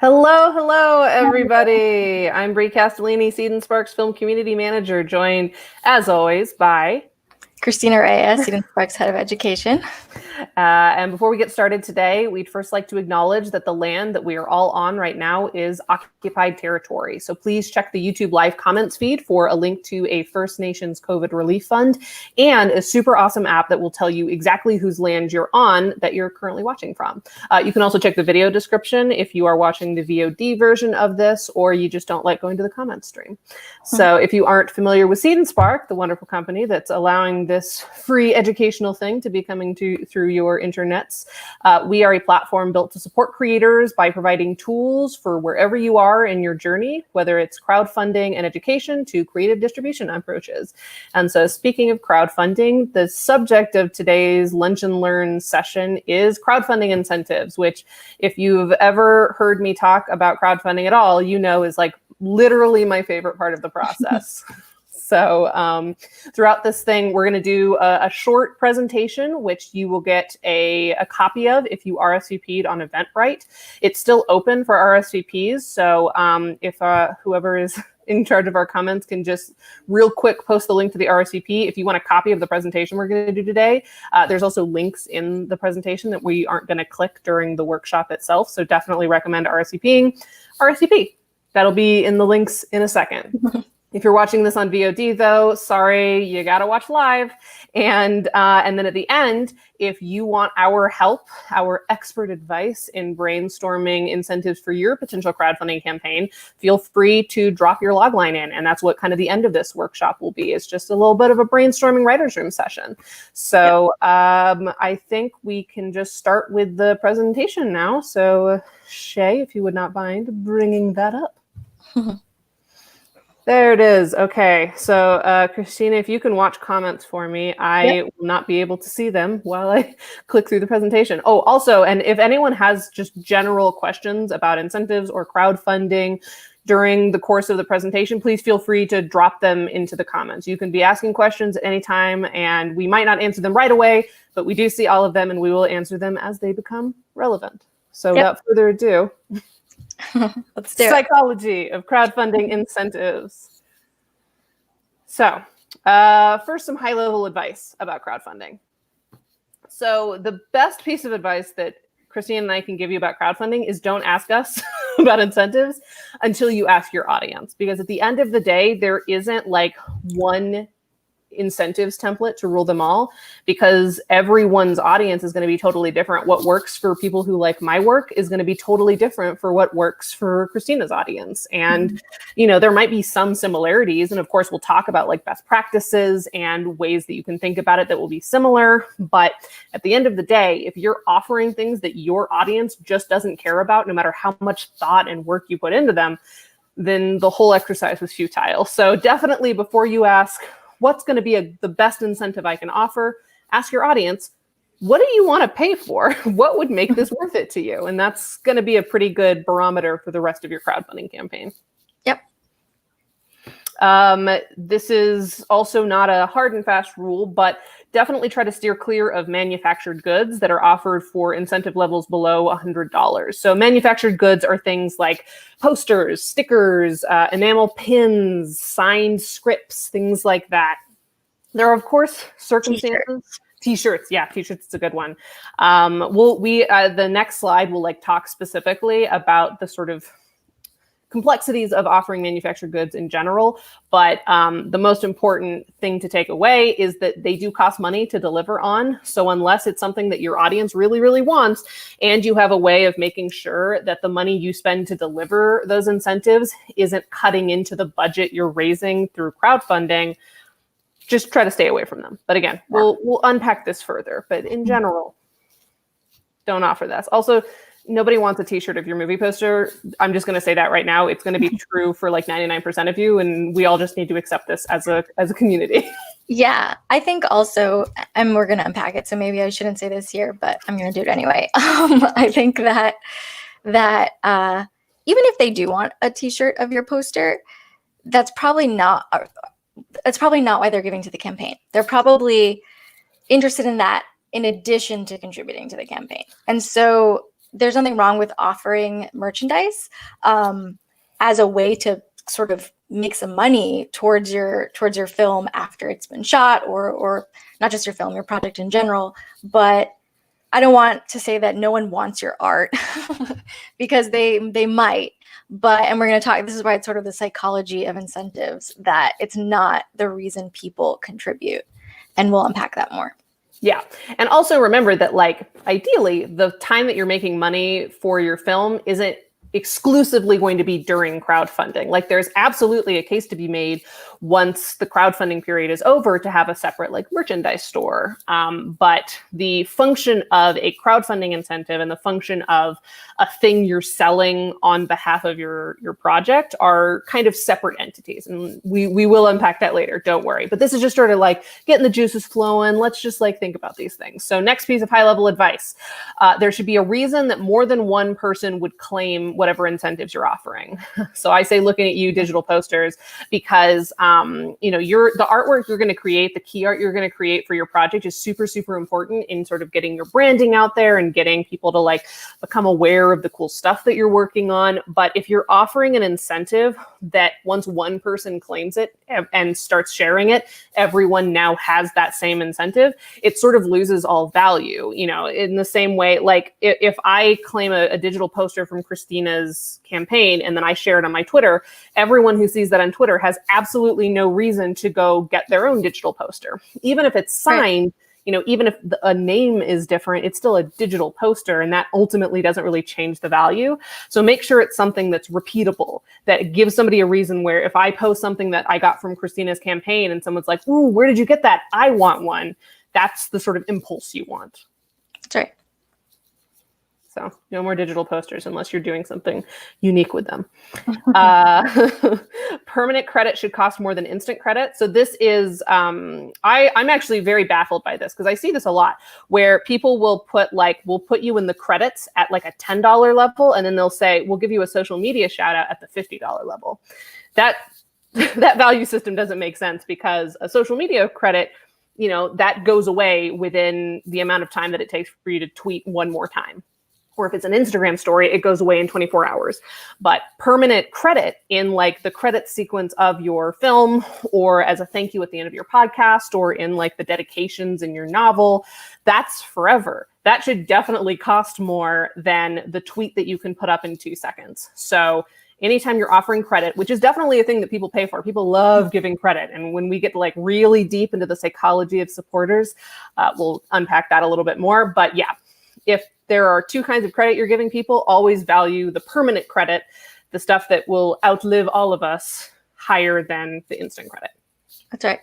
Hello, everybody. I'm Brie Castellini, Seed&Spark's Film Community Manager, joined, as always, by Christina Raia, Seed&Spark's Head of Education. And before we get started today, we'd first like to acknowledge that the land that we are all on right now is occupied territory. So please check the YouTube live comments feed for a link to a First Nations COVID relief fund and a super awesome app that will tell you exactly whose land you're on that you're currently watching from. You can also check the video description if you are watching the VOD version of this or you just don't like going to the comments stream. So if you aren't familiar with Seed&Spark, the wonderful company that's allowing this free educational thing to be coming through your internets, we are a platform built to support creators by providing tools for wherever you are in your journey, whether it's crowdfunding and education to creative distribution approaches. And so speaking of crowdfunding, the subject of today's Lunch and Learn session is crowdfunding incentives, which if you've ever heard me talk about crowdfunding at all, you know is like literally my favorite part of the process. So throughout this thing, we're going to do a short presentation, which you will get a copy of if you RSVP'd on Eventbrite. It's still open for RSVPs. So if whoever is in charge of our comments can just real quick post the link to the RSVP. If you want a copy of the presentation we're going to do today, there's also links in the presentation that we aren't going to click during the workshop itself. So definitely recommend RSVPing. RSVP. That'll be in the links in a second. If you're watching this on VOD, though, sorry, you got to watch live. And then at the end, if you want our help, our expert advice in brainstorming incentives for your potential crowdfunding campaign, feel free to drop your logline in. And that's what kind of the end of this workshop will be. It's just a little bit of a brainstorming writer's room session. So I think we can just start with the presentation now. So Shay, if you would not mind bringing that up. There it is. Okay. So Christina, if you can watch comments for me, I will not be able to see them while I click through the presentation. Oh, also, and if anyone has just general questions about incentives or crowdfunding during the course of the presentation, please feel free to drop them into the comments. You can be asking questions at any time and we might not answer them right away, but we do see all of them and we will answer them as they become relevant. So without further ado, Let's do it. Psychology of crowdfunding incentives. So first, some high-level advice about crowdfunding. So the best piece of advice that Christina and I can give you about crowdfunding is don't ask us about incentives until you ask your audience. Because at the end of the day, there isn't like one incentives template to rule them all, because everyone's audience is going to be totally different. What works for people who like my work is going to be totally different for what works for Christina's audience. And, you know, there might be some similarities. And of course, we'll talk about like best practices and ways that you can think about it that will be similar. But at the end of the day, if you're offering things that your audience just doesn't care about, no matter how much thought and work you put into them, then the whole exercise was futile. So definitely before you ask, what's going to be the best incentive I can offer? Ask your audience, what do you want to pay for? What would make this worth it to you? And that's going to be a pretty good barometer for the rest of your crowdfunding campaign. Yep. This is also not a hard and fast rule, but definitely try to steer clear of manufactured goods that are offered for incentive levels below $100. So manufactured goods are things like posters, stickers, enamel pins, signed scripts, things like that. There are, of course, circumstances. T-shirts. Yeah, T-shirts is a good one. The next slide will like talk specifically about the sort of complexities of offering manufactured goods in general. But the most important thing to take away is that they do cost money to deliver on. So unless it's something that your audience really, really wants, and you have a way of making sure that the money you spend to deliver those incentives isn't cutting into the budget you're raising through crowdfunding, just try to stay away from them. But again, we'll unpack this further. But in general, don't offer this. Also, nobody wants a T-shirt of your movie poster. I'm just going to say that right now. It's going to be true for like 99% of you, and we all just need to accept this as a community. Yeah, I think also, and we're going to unpack it, so maybe I shouldn't say this here, but I'm going to do it anyway. I think that even if they do want a T-shirt of your poster, that's probably not why they're giving to the campaign. They're probably interested in that in addition to contributing to the campaign. And so there's nothing wrong with offering merchandise as a way to sort of make some money towards your film after it's been shot, or not just your film, your project in general. But I don't want to say that no one wants your art because they might. But, and we're going to talk, this is why it's sort of the psychology of incentives, that it's not the reason people contribute. And we'll unpack that more. Yeah. And also remember that, like, ideally, the time that you're making money for your film isn't exclusively going to be during crowdfunding. Like, there's absolutely a case to be made once the crowdfunding period is over to have a separate, like, merchandise store. But the function of a crowdfunding incentive and the function of a thing you're selling on behalf of your project are kind of separate entities. And we will unpack that later, don't worry. But this is just sort of like getting the juices flowing. Let's just like think about these things. So next piece of high-level advice. There should be a reason that more than one person would claim whatever incentives you're offering. So I say looking at you, digital posters, because the artwork you're going to create, the key art you're going to create for your project is super, super important in sort of getting your branding out there and getting people to like become aware of the cool stuff that you're working on. But if you're offering an incentive that once one person claims it and starts sharing it, everyone now has that same incentive, it sort of loses all value. In the same way, like if I claim a digital poster from Christina's campaign and then I share it on my Twitter, everyone who sees that on Twitter has absolutely no reason to go get their own digital poster. Even if it's signed, even if a name is different, it's still a digital poster, and that ultimately doesn't really change the value. So make sure it's something that's repeatable, that gives somebody a reason where if I post something that I got from Christina's campaign and someone's like, ooh, where did you get that? I want one. That's the sort of impulse you want. That's right. So no more digital posters unless you're doing something unique with them. Permanent credit should cost more than instant credit. So this is, I'm actually very baffled by this because I see this a lot where people will we'll put you in the credits at like a $10 level, and then they'll say, we'll give you a social media shout out at the $50 level. That value system doesn't make sense because a social media credit, that goes away within the amount of time that it takes for you to tweet one more time. Or if it's an Instagram story, it goes away in 24 hours. But permanent credit in like the credit sequence of your film, or as a thank you at the end of your podcast, or in like the dedications in your novel, that's forever. That should definitely cost more than the tweet that you can put up in 2 seconds. So anytime you're offering credit, which is definitely a thing that people pay for, people love giving credit. And when we get like really deep into the psychology of supporters, we'll unpack that a little bit more. But yeah, if there are 2 kinds of credit you're giving people, always value the permanent credit, the stuff that will outlive all of us, higher than the instant credit. That's right.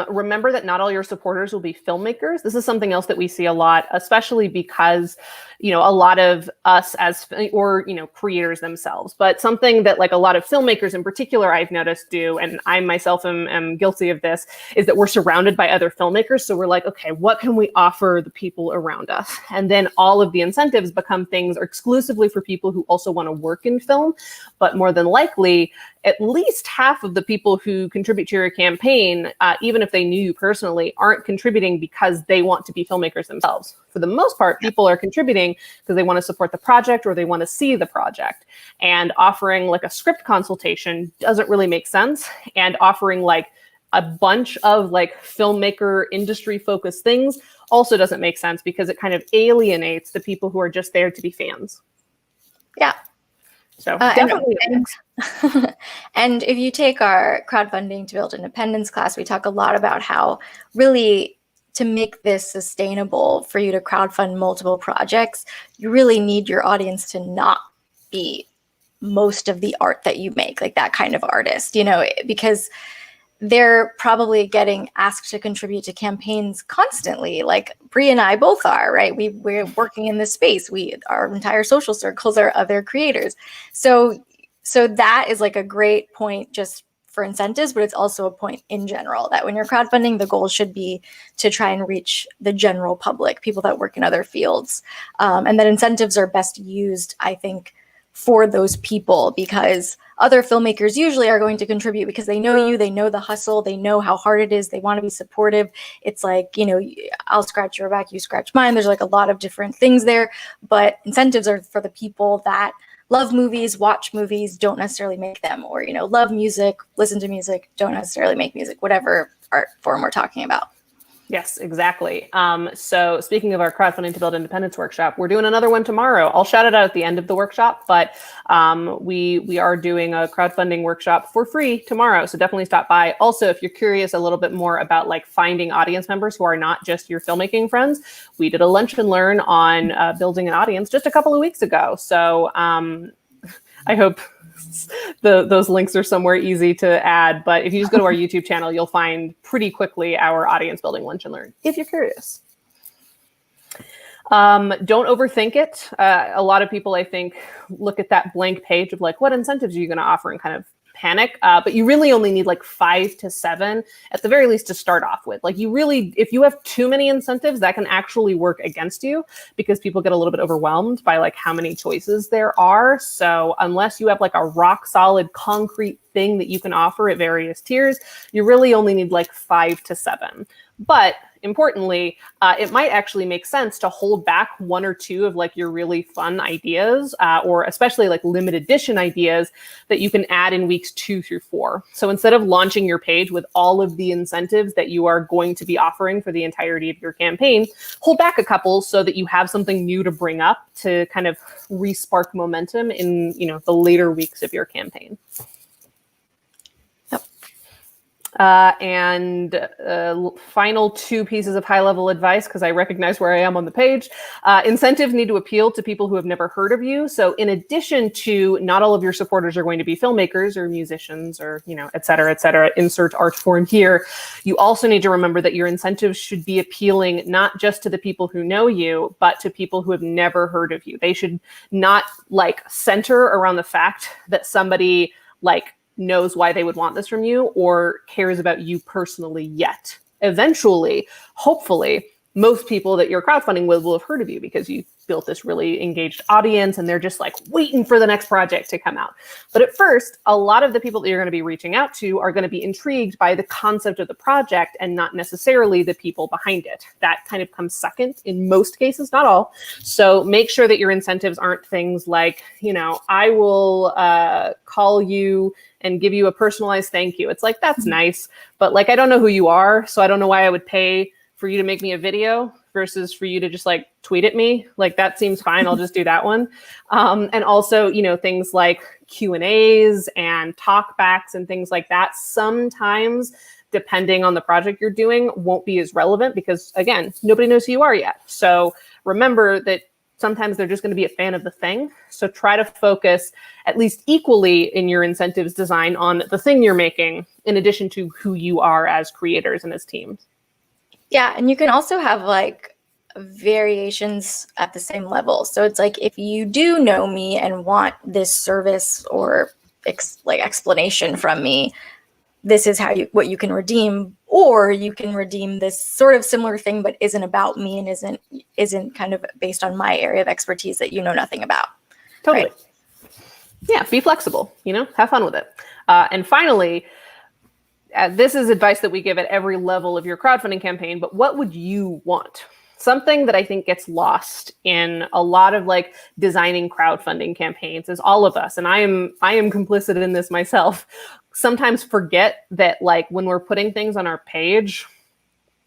Remember that not all your supporters will be filmmakers. This is something else that we see a lot, especially because, a lot of us creators themselves, but something that like a lot of filmmakers in particular I've noticed do, and I myself am guilty of this, is that we're surrounded by other filmmakers. So we're like, okay, what can we offer the people around us? And then all of the incentives become things exclusively for people who also want to work in film, but more than likely, at least half of the people who contribute to your campaign, even if they knew you personally, aren't contributing because they want to be filmmakers themselves. For the most part, people are contributing because they want to support the project or they want to see the project. And offering like a script consultation doesn't really make sense. And offering like a bunch of like filmmaker industry focused things also doesn't make sense because it kind of alienates the people who are just there to be fans. Yeah. So definitely. And if you take our crowdfunding to build independence class, we talk a lot about how really to make this sustainable for you to crowdfund multiple projects, you really need your audience to not be most of the art that you make, like that kind of artist, because they're probably getting asked to contribute to campaigns constantly, like Bree and I both are, right? We're working in this space. Our entire social circles are other creators. So that is like a great point just for incentives, but it's also a point in general that when you're crowdfunding, the goal should be to try and reach the general public, people that work in other fields. And that incentives are best used, I think, for those people, because other filmmakers usually are going to contribute because they know you, they know the hustle, they know how hard it is, they want to be supportive. It's like, you know, I'll scratch your back, you scratch mine. There's like a lot of different things there, but incentives are for the people that love movies, watch movies, don't necessarily make them, or, you know, love music, listen to music, don't necessarily make music, whatever art form we're talking about. Yes, exactly. So speaking of our crowdfunding to build independence workshop, we're doing another one tomorrow. I'll shout it out at the end of the workshop, but we are doing a crowdfunding workshop for free tomorrow. So definitely stop by. Also, if you're curious a little bit more about like finding audience members who are not just your filmmaking friends, we did a lunch and learn on building an audience just a couple of weeks ago. So I hope those links are somewhere easy to add, but if you just go to our YouTube channel, you'll find pretty quickly our audience building lunch and learn if you're curious. Don't overthink it. A lot of people, I think, look at that blank page of like, what incentives are you going to offer and kind of panic, but you really only need like 5 to 7 at the very least to start off with. Like you really, if you have too many incentives, that can actually work against you because people get a little bit overwhelmed by like how many choices there are. So unless you have like a rock solid concrete thing that you can offer at various tiers, you really only need like 5 to 7. But importantly, it might actually make sense to hold back 1 or 2 of like your really fun ideas, or especially like limited edition ideas that you can add in weeks 2 through 4. So instead of launching your page with all of the incentives that you are going to be offering for the entirety of your campaign, hold back a couple so that you have something new to bring up to kind of re-spark momentum in, you know, the later weeks of your campaign. Final 2 pieces of high-level advice, because I recognize where I am on the page. Incentives need to appeal to people who have never heard of you. So in addition to not all of your supporters are going to be filmmakers or musicians or, you know, et cetera, insert art form here, you also need to remember that your incentives should be appealing not just to the people who know you, but to people who have never heard of you. They should not like center around the fact that somebody like knows why they would want this from you or cares about you personally yet. Eventually, hopefully, most people that you're crowdfunding with will have heard of you because you built this really engaged audience and they're just like waiting for the next project to come out. But at first, a lot of the people that you're going to be reaching out to are going to be intrigued by the concept of the project and not necessarily the people behind it. That kind of comes second in most cases, not all. So make sure that your incentives aren't things like, you know, I will call you and give you a personalized thank you. It's like, that's nice, but like, I don't know who you are, so I don't know why I would pay for you to make me a video versus for you to just like tweet at me. Like that seems fine. I'll just do that one. And also, you know, things like Q&As and talkbacks and things like that. Sometimes, depending on the project you're doing, won't be as relevant because again, nobody knows who you are yet. So remember that sometimes they're just going to be a fan of the thing. So try to focus at least equally in your incentives design on the thing you're making, in addition to who you are as creators and as teams. Yeah, and you can also have like variations at the same level. So it's like if you do know me and want this service or like explanation from me, this is how what you can redeem, or you can redeem this sort of similar thing but isn't about me and isn't kind of based on my area of expertise that you know nothing about. Totally. Right? Yeah, be flexible, you know, have fun with it. And finally, this is advice that we give at every level of your crowdfunding campaign, but what would you want? Something that I think gets lost in a lot of like designing crowdfunding campaigns is all of us, and I am complicit in this myself, sometimes forget that like when we're putting things on our page,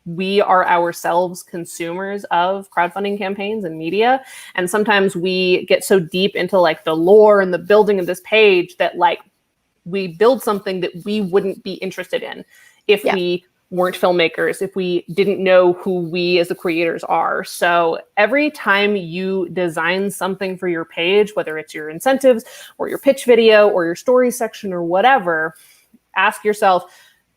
we are ourselves consumers of crowdfunding campaigns and media. And sometimes we get so deep into like the lore and the building of this page that like we build something that we wouldn't be interested in if we weren't filmmakers, if we didn't know who we as the creators are. So every time you design something for your page, whether it's your incentives or your pitch video or your story section or whatever, ask yourself,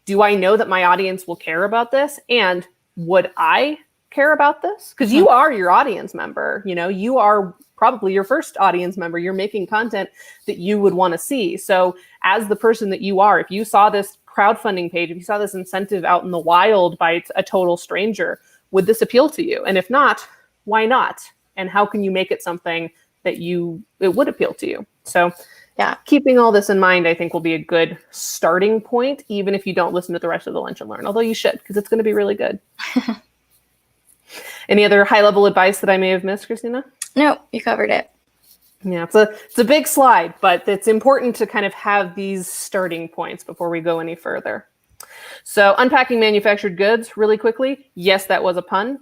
do I know that my audience will care about this? And would I care about this? Because you are your audience member. You know, you are probably your first audience member. You're making content that you would want to see. So as the person that you are, if you saw this crowdfunding page, if you saw this incentive out in the wild by a total stranger, would this appeal to you? And if not, why not? And how can you make it something that it would appeal to you? So Yeah. Keeping all this in mind, I think will be a good starting point, even if you don't listen to the rest of the Lunch and Learn, although you should, because it's going to be really good. Any other high-level advice that I may have missed, Christina? No, you covered it. Yeah, it's a big slide, but it's important to kind of have these starting points before we go any further. So unpacking manufactured goods really quickly. Yes, that was a pun.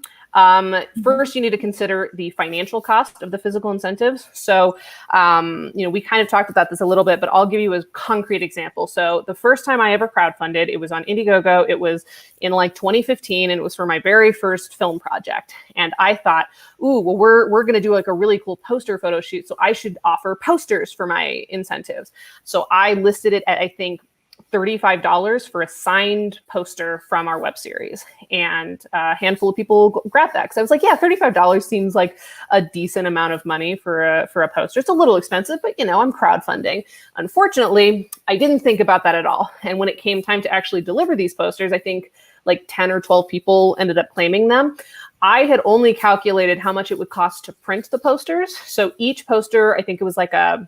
First, you need to consider the financial cost of the physical incentives. So, we kind of talked about this a little bit, but I'll give you a concrete example. So the first time I ever crowdfunded, it was on Indiegogo. It was in like 2015, and it was for my very first film project. And I thought, ooh, well, we're going to do like a really cool poster photo shoot. So I should offer posters for my incentives. So I listed it at, I think, $35 for a signed poster from our web series. And a handful of people grabbed that because I was like, yeah, $35 seems like a decent amount of money for a poster. It's a little expensive, but I'm crowdfunding. Unfortunately, I didn't think about that at all. And when it came time to actually deliver these posters, I think like 10 or 12 people ended up claiming them. I had only calculated how much it would cost to print the posters. So each poster, I think it was like a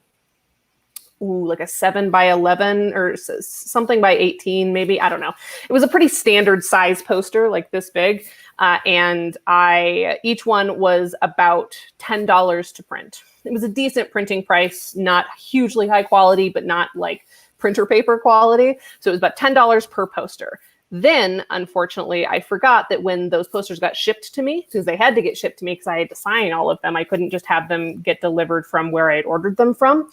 7 by 11 or something by 18, maybe. I don't know. It was a pretty standard size poster, like this big. And each one was about $10 to print. It was a decent printing price, not hugely high quality, but not like printer paper quality. So it was about $10 per poster. Then, unfortunately, I forgot that when those posters got shipped to me, because they had to get shipped to me because I had to sign all of them, I couldn't just have them get delivered from where I had ordered them from.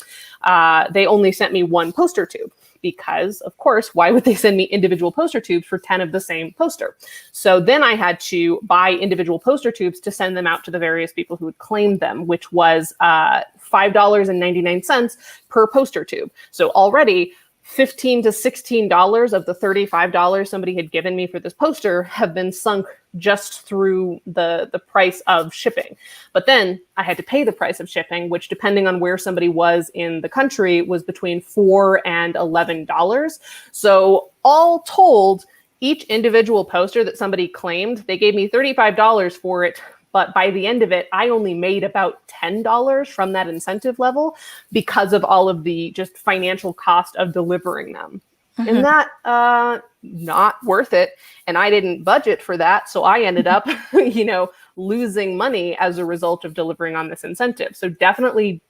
They only sent me one poster tube because, of course, why would they send me individual poster tubes for 10 of the same poster? So then I had to buy individual poster tubes to send them out to the various people who had claimed them, which was $5.99 per poster tube. So already $15 to $16 of the $35 somebody had given me for this poster have been sunk just through the price of shipping. But then I had to pay the price of shipping, which depending on where somebody was in the country was between $4 and $11. So all told, each individual poster that somebody claimed, they gave me $35 for it. But by the end of it, I only made about $10 from that incentive level because of all of the just financial cost of delivering them. Mm-hmm. And that, not worth it. And I didn't budget for that. So I ended up, losing money as a result of delivering on this incentive. So definitely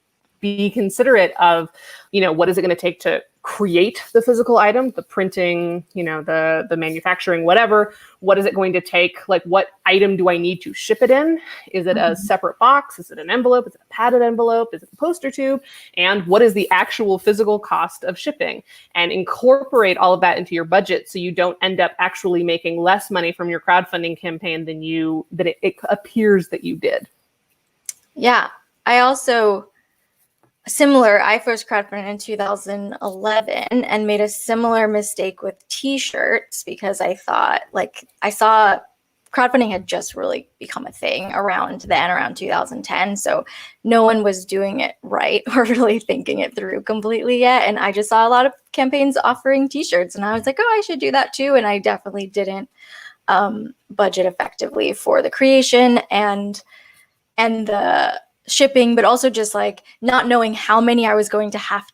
be considerate of, what is it going to take to create the physical item, the printing, the manufacturing, whatever. What is it going to take? Like, what item do I need to ship it in? Is it a separate box? Is it an envelope? Is it a padded envelope? Is it a poster tube? And what is the actual physical cost of shipping? And incorporate all of that into your budget so you don't end up actually making less money from your crowdfunding campaign than it appears that you did. Yeah. I first crowdfunded in 2011 and made a similar mistake with t-shirts because I saw crowdfunding had just really become a thing around 2010. So no one was doing it right or really thinking it through completely yet. And I just saw a lot of campaigns offering t-shirts and I was like, oh, I should do that too. And I definitely didn't budget effectively for the creation and the shipping, but also just like not knowing how many I was going to have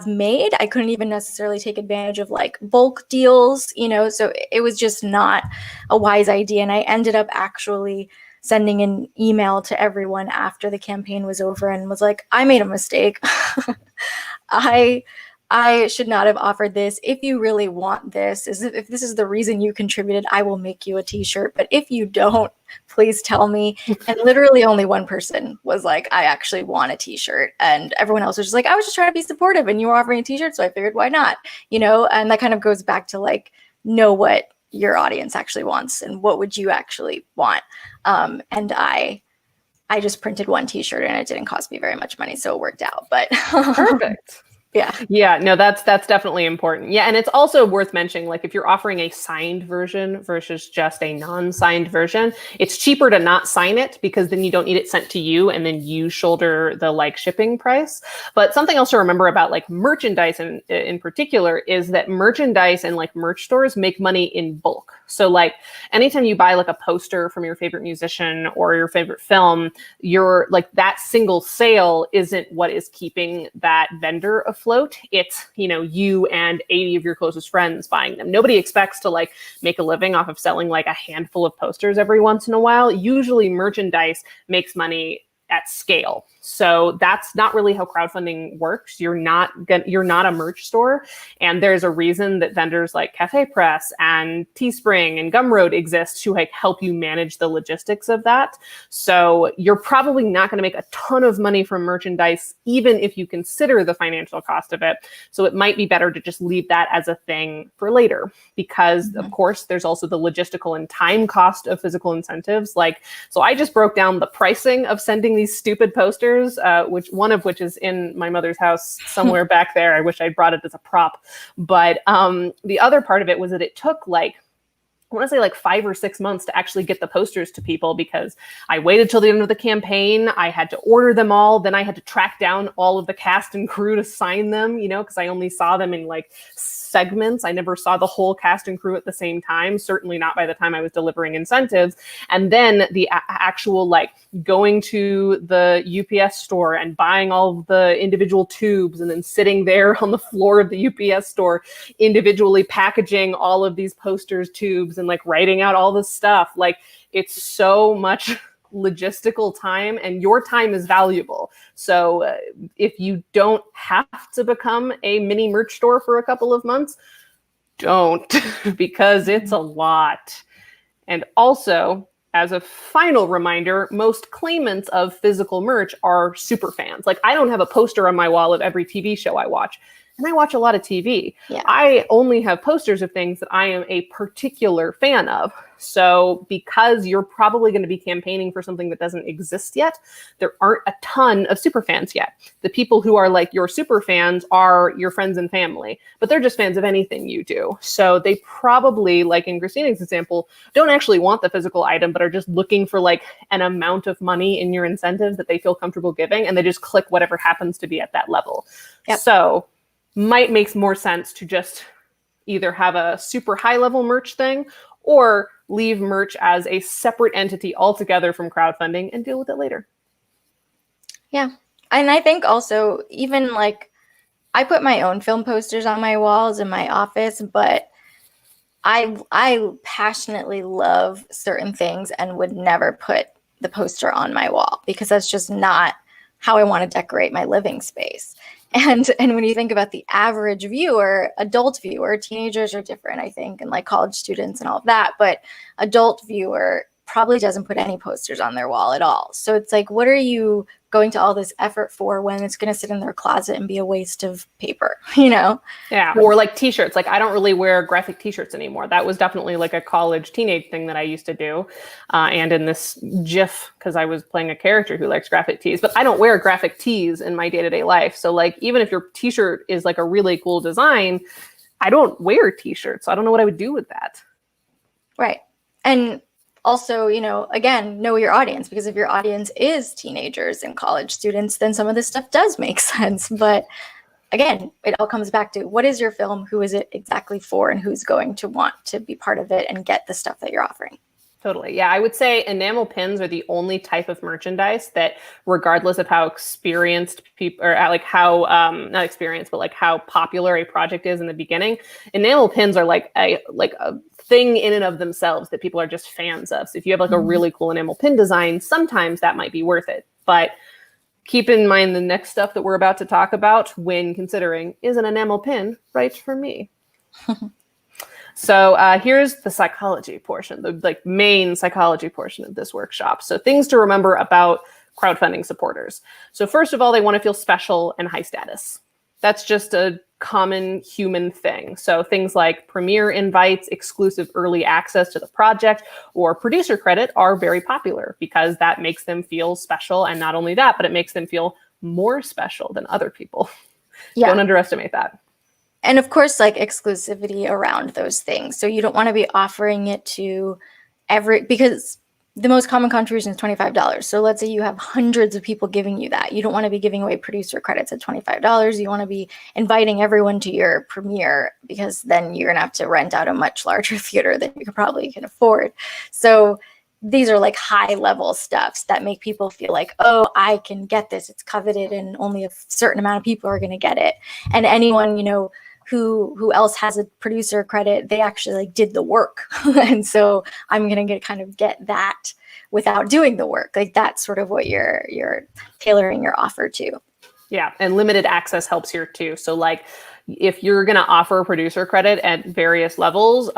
made. I couldn't even necessarily take advantage of like bulk deals, so it was just not a wise idea. And I ended up actually sending an email to everyone after the campaign was over and was like, I made a mistake. I should not have offered this. If you really want this, if this is the reason you contributed, I will make you a t-shirt. But if you don't, please tell me. And literally only one person was like, I actually want a t-shirt. And everyone else was just like, I was just trying to be supportive and you were offering a t-shirt. So I figured, why not? And that kind of goes back to like, know what your audience actually wants and what would you actually want. And I just printed one t-shirt and it didn't cost me very much money. So it worked out, but perfect. Yeah, no, that's definitely important. Yeah, and it's also worth mentioning, like if you're offering a signed version versus just a non-signed version, it's cheaper to not sign it because then you don't need it sent to you and then you shoulder the like shipping price. But something else to remember about like merchandise in particular is that merchandise and like merch stores make money in bulk. So like anytime you buy like a poster from your favorite musician or your favorite film, you're like that single sale isn't what is keeping that vendor afloat. It's, you know, you and 80 of your closest friends buying them. Nobody expects to like make a living off of selling like a handful of posters every once in a while. Usually merchandise makes money at scale. So that's not really how crowdfunding works. You're not a merch store. And there's a reason that vendors like Cafe Press and Teespring and Gumroad exist to like help you manage the logistics of that. So you're probably not going to make a ton of money from merchandise, even if you consider the financial cost of it. So it might be better to just leave that as a thing for later, because of course there's also the logistical and time cost of physical incentives. Like, so I just broke down the pricing of sending these stupid posters, which one of which is in my mother's house somewhere back there. I wish I'd brought it as a prop. But the other part of it was that it took like, I want to say like 5 or 6 months to actually get the posters to people, because I waited till the end of the campaign. I had to order them all. Then I had to track down all of the cast and crew to sign them, you know, because I only saw them in like segments. I never saw the whole cast and crew at the same time, certainly not by the time I was delivering incentives. And then the actual like going to the UPS store and buying all of the individual tubes and then sitting there on the floor of the UPS store, individually packaging all of these posters, tubes, and like writing out all this stuff. Like, it's so much logistical time, and your time is valuable. So if you don't have to become a mini merch store for a couple of months, don't, because it's a lot. And also, as a final reminder, most claimants of physical merch are super fans. Like, I don't have a poster on my wall of every TV show I watch. And I watch a lot of TV. Yeah. I only have posters of things that I am a particular fan of. So because you're probably going to be campaigning for something that doesn't exist yet, there aren't a ton of super fans yet. The people who are like your super fans are your friends and family, but they're just fans of anything you do. So they probably, like in Christina's example, don't actually want the physical item, but are just looking for like an amount of money in your incentives that they feel comfortable giving. And they just click whatever happens to be at that level. Yep. So might makes more sense to just either have a super high level merch thing or leave merch as a separate entity altogether from crowdfunding and deal with it later. Yeah. And I think also, even like, I put my own film posters on my walls in my office, but I passionately love certain things and would never put the poster on my wall, because that's just not how I want to decorate my living space. And when you think about the average viewer, adult viewer, teenagers are different, I think, and like college students and all of that, but adult viewer probably doesn't put any posters on their wall at all. So it's like, what are you going to all this effort for when it's going to sit in their closet and be a waste of paper, you know? Yeah. Or like t-shirts. Like, I don't really wear graphic t-shirts anymore. That was definitely like a college teenage thing that I used to do. And in this GIF, because I was playing a character who likes graphic tees, but I don't wear graphic tees in my day-to-day life. So like, even if your t-shirt is like a really cool design, I don't wear t-shirts. So I don't know what I would do with that. Right. And also, you know, again, know your audience, because if your audience is teenagers and college students, then some of this stuff does make sense. But again, it all comes back to, what is your film? Who is it exactly for? And who's going to want to be part of it and get the stuff that you're offering? Totally. Yeah, I would say enamel pins are the only type of merchandise that, regardless of how experienced people, or like how, not experienced, but like how popular a project is in the beginning, enamel pins are like a thing in and of themselves that people are just fans of. So if you have like a really cool enamel pin design, sometimes that might be worth it. But keep in mind the next stuff that we're about to talk about when considering, is an enamel pin right for me? So here's the psychology portion, the like main psychology portion of this workshop. So things to remember about crowdfunding supporters. So first of all, they want to feel special and high status. That's just a common human thing. So things like premiere invites, exclusive early access to the project, or producer credit are very popular because that makes them feel special. And not only that, but it makes them feel more special than other people. Yeah. Don't underestimate that. And of course, like exclusivity around those things. So you don't want to be offering it to because the most common contribution is $25. So let's say you have hundreds of people giving you that. You don't want to be giving away producer credits at $25. You want to be inviting everyone to your premiere, because then you're going to have to rent out a much larger theater than you probably can afford. So these are like high level stuffs that make people feel like, oh, I can get this. It's coveted and only a certain amount of people are going to get it. And anyone, who else has a producer credit, they actually like did the work. And so I'm going to get that without doing the work. Like that's sort of what you're tailoring your offer to. Yeah. And limited access helps here too. So like if you're going to offer producer credit at various levels,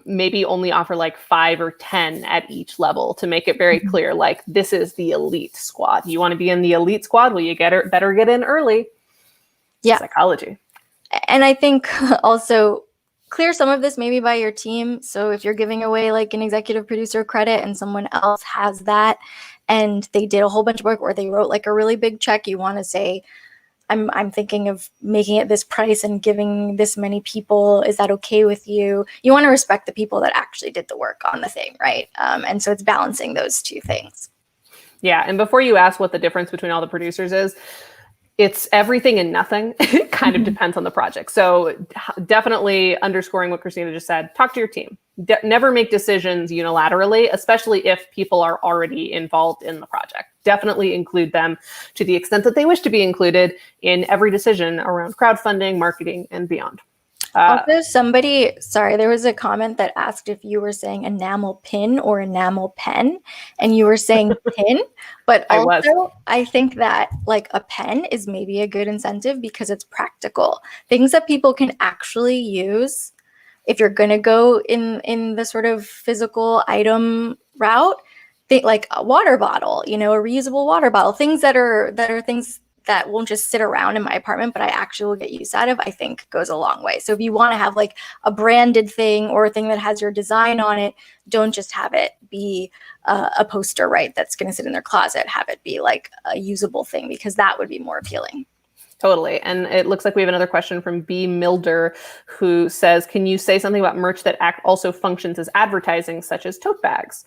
maybe only offer like 5 or 10 at each level to make it very clear, like this is the elite squad. You want to be in the elite squad? Well, you better get in early. Yeah. Psychology. And I think also clear some of this maybe by your team. So if you're giving away like an executive producer credit and someone else has that and they did a whole bunch of work or they wrote like a really big check, you want to say, I'm thinking of making it this price and giving this many people. Is that okay with you? You want to respect the people that actually did the work on the thing, right? And so it's balancing those two things. Yeah. And before you ask what the difference between all the producers is, it's everything and nothing. It kind of depends on the project. So definitely underscoring what Christina just said, talk to your team. Never make decisions unilaterally, especially if people are already involved in the project. Definitely include them to the extent that they wish to be included in every decision around crowdfunding, marketing, and beyond. Also, there was a comment that asked if you were saying enamel pin or enamel pen, and you were saying pin, but also I think that like a pen is maybe a good incentive because it's practical. Things that people can actually use if you're going to go in the sort of physical item route, like a water bottle, a reusable water bottle, things that are things that won't just sit around in my apartment, but I actually will get use out of, I think goes a long way. So if you want to have like a branded thing or a thing that has your design on it, don't just have it be a poster, right? That's going to sit in their closet. Have it be like a usable thing, because that would be more appealing. Totally. And it looks like we have another question from B. Milder, who says, can you say something about merch that also functions as advertising, such as tote bags?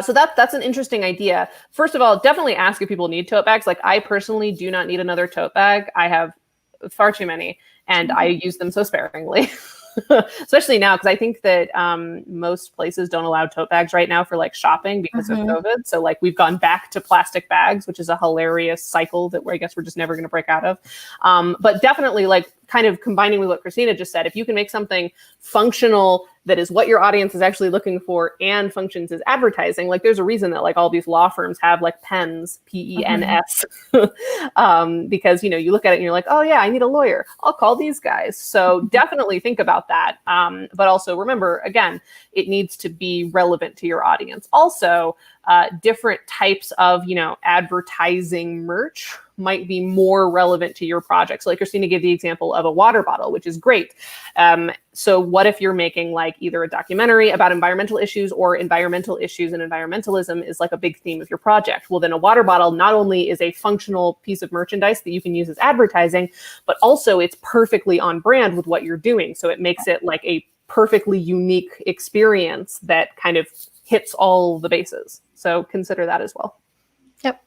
So that's an interesting idea. First of all, definitely ask if people need tote bags. Like I personally do not need another tote bag. I have far too many and I use them so sparingly. Especially now, because I think that most places don't allow tote bags right now for like shopping because of COVID. So like we've gone back to plastic bags, which is a hilarious cycle that I guess we're just never going to break out of. But definitely like kind of combining with what Christina just said, if you can make something functional that is what your audience is actually looking for and functions as advertising, like there's a reason that like all these law firms have like pens, PENS, because, you look at it and you're like, oh yeah, I need a lawyer. I'll call these guys. So definitely think about that. But also remember, again, it needs to be relevant to your audience. Also, different types of, advertising merch might be more relevant to your project. So like Christina gave the example of a water bottle, which is great. So what if you're making like either a documentary about environmental issues or environmental issues and environmentalism is like a big theme of your project? Well, then a water bottle not only is a functional piece of merchandise that you can use as advertising, but also it's perfectly on brand with what you're doing. So it makes it like a perfectly unique experience that kind of hits all the bases. So consider that as well. Yep.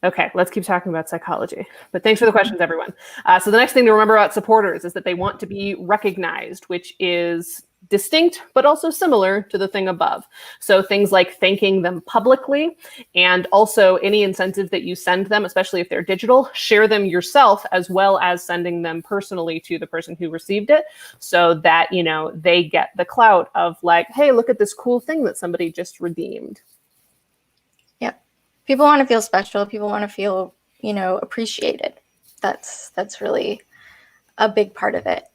Okay, let's keep talking about psychology. But thanks for the questions, everyone. So the next thing to remember about supporters is that they want to be recognized, which is distinct, but also similar to the thing above. So things like thanking them publicly, and also any incentive that you send them, especially if they're digital, share them yourself as well as sending them personally to the person who received it, so that, they get the clout of like, hey, look at this cool thing that somebody just redeemed. People want to feel special. People want to feel, appreciated. That's really a big part of it.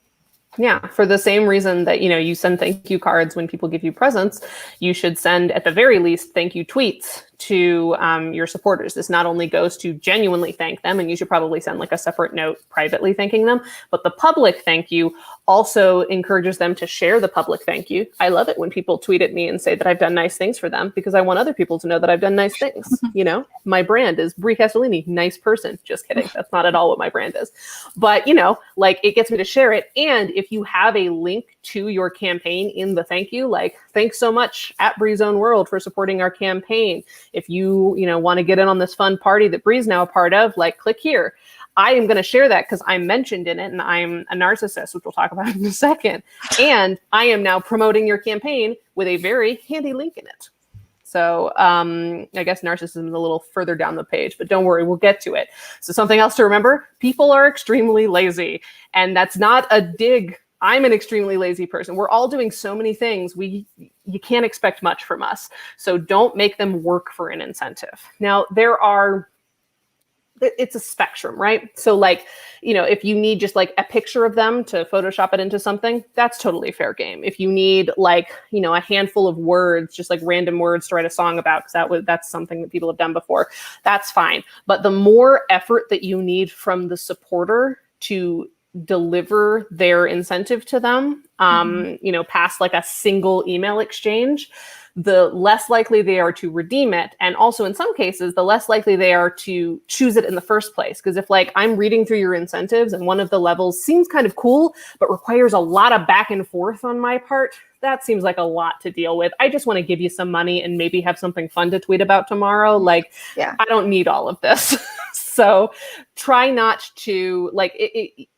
Yeah, for the same reason that, you send thank you cards when people give you presents, you should send at the very least thank you tweets to your supporters. This not only goes to genuinely thank them, and you should probably send like a separate note privately thanking them, but the public thank you also encourages them to share the public thank you. I love it when people tweet at me and say that I've done nice things for them, because I want other people to know that I've done nice things. You know, my brand is Brie Castellini, nice person. Just kidding. That's not at all what my brand is. But, you know, like it gets me to share it. And if you have a link to your campaign in the thank you, like, thanks so much at Bree's Own World for supporting our campaign. If you know, want to get in on this fun party that Bree's now a part of, like, click here. I am going to share that because I'm mentioned in it and I'm a narcissist, which we'll talk about in a second. And I am now promoting your campaign with a very handy link in it. So I guess narcissism is a little further down the page, but don't worry, we'll get to it. So something else to remember, people are extremely lazy, and that's not a dig. I'm an extremely lazy person. We're all doing so many things. You can't expect much from us. So don't make them work for an incentive. Now, it's a spectrum, right? So like, you know, if you need just like a picture of them to Photoshop it into something, that's totally fair game. If you need like, you know, a handful of words, just like random words to write a song about, because that's something that people have done before, that's fine. But the more effort that you need from the supporter to deliver their incentive to them, you know, past like a single email exchange, the less likely they are to redeem it. And also in some cases, the less likely they are to choose it in the first place. Because if like I'm reading through your incentives and one of the levels seems kind of cool, but requires a lot of back and forth on my part, that seems like a lot to deal with. I just want to give you some money and maybe have something fun to tweet about tomorrow. Like, yeah. I don't need all of this. So try not to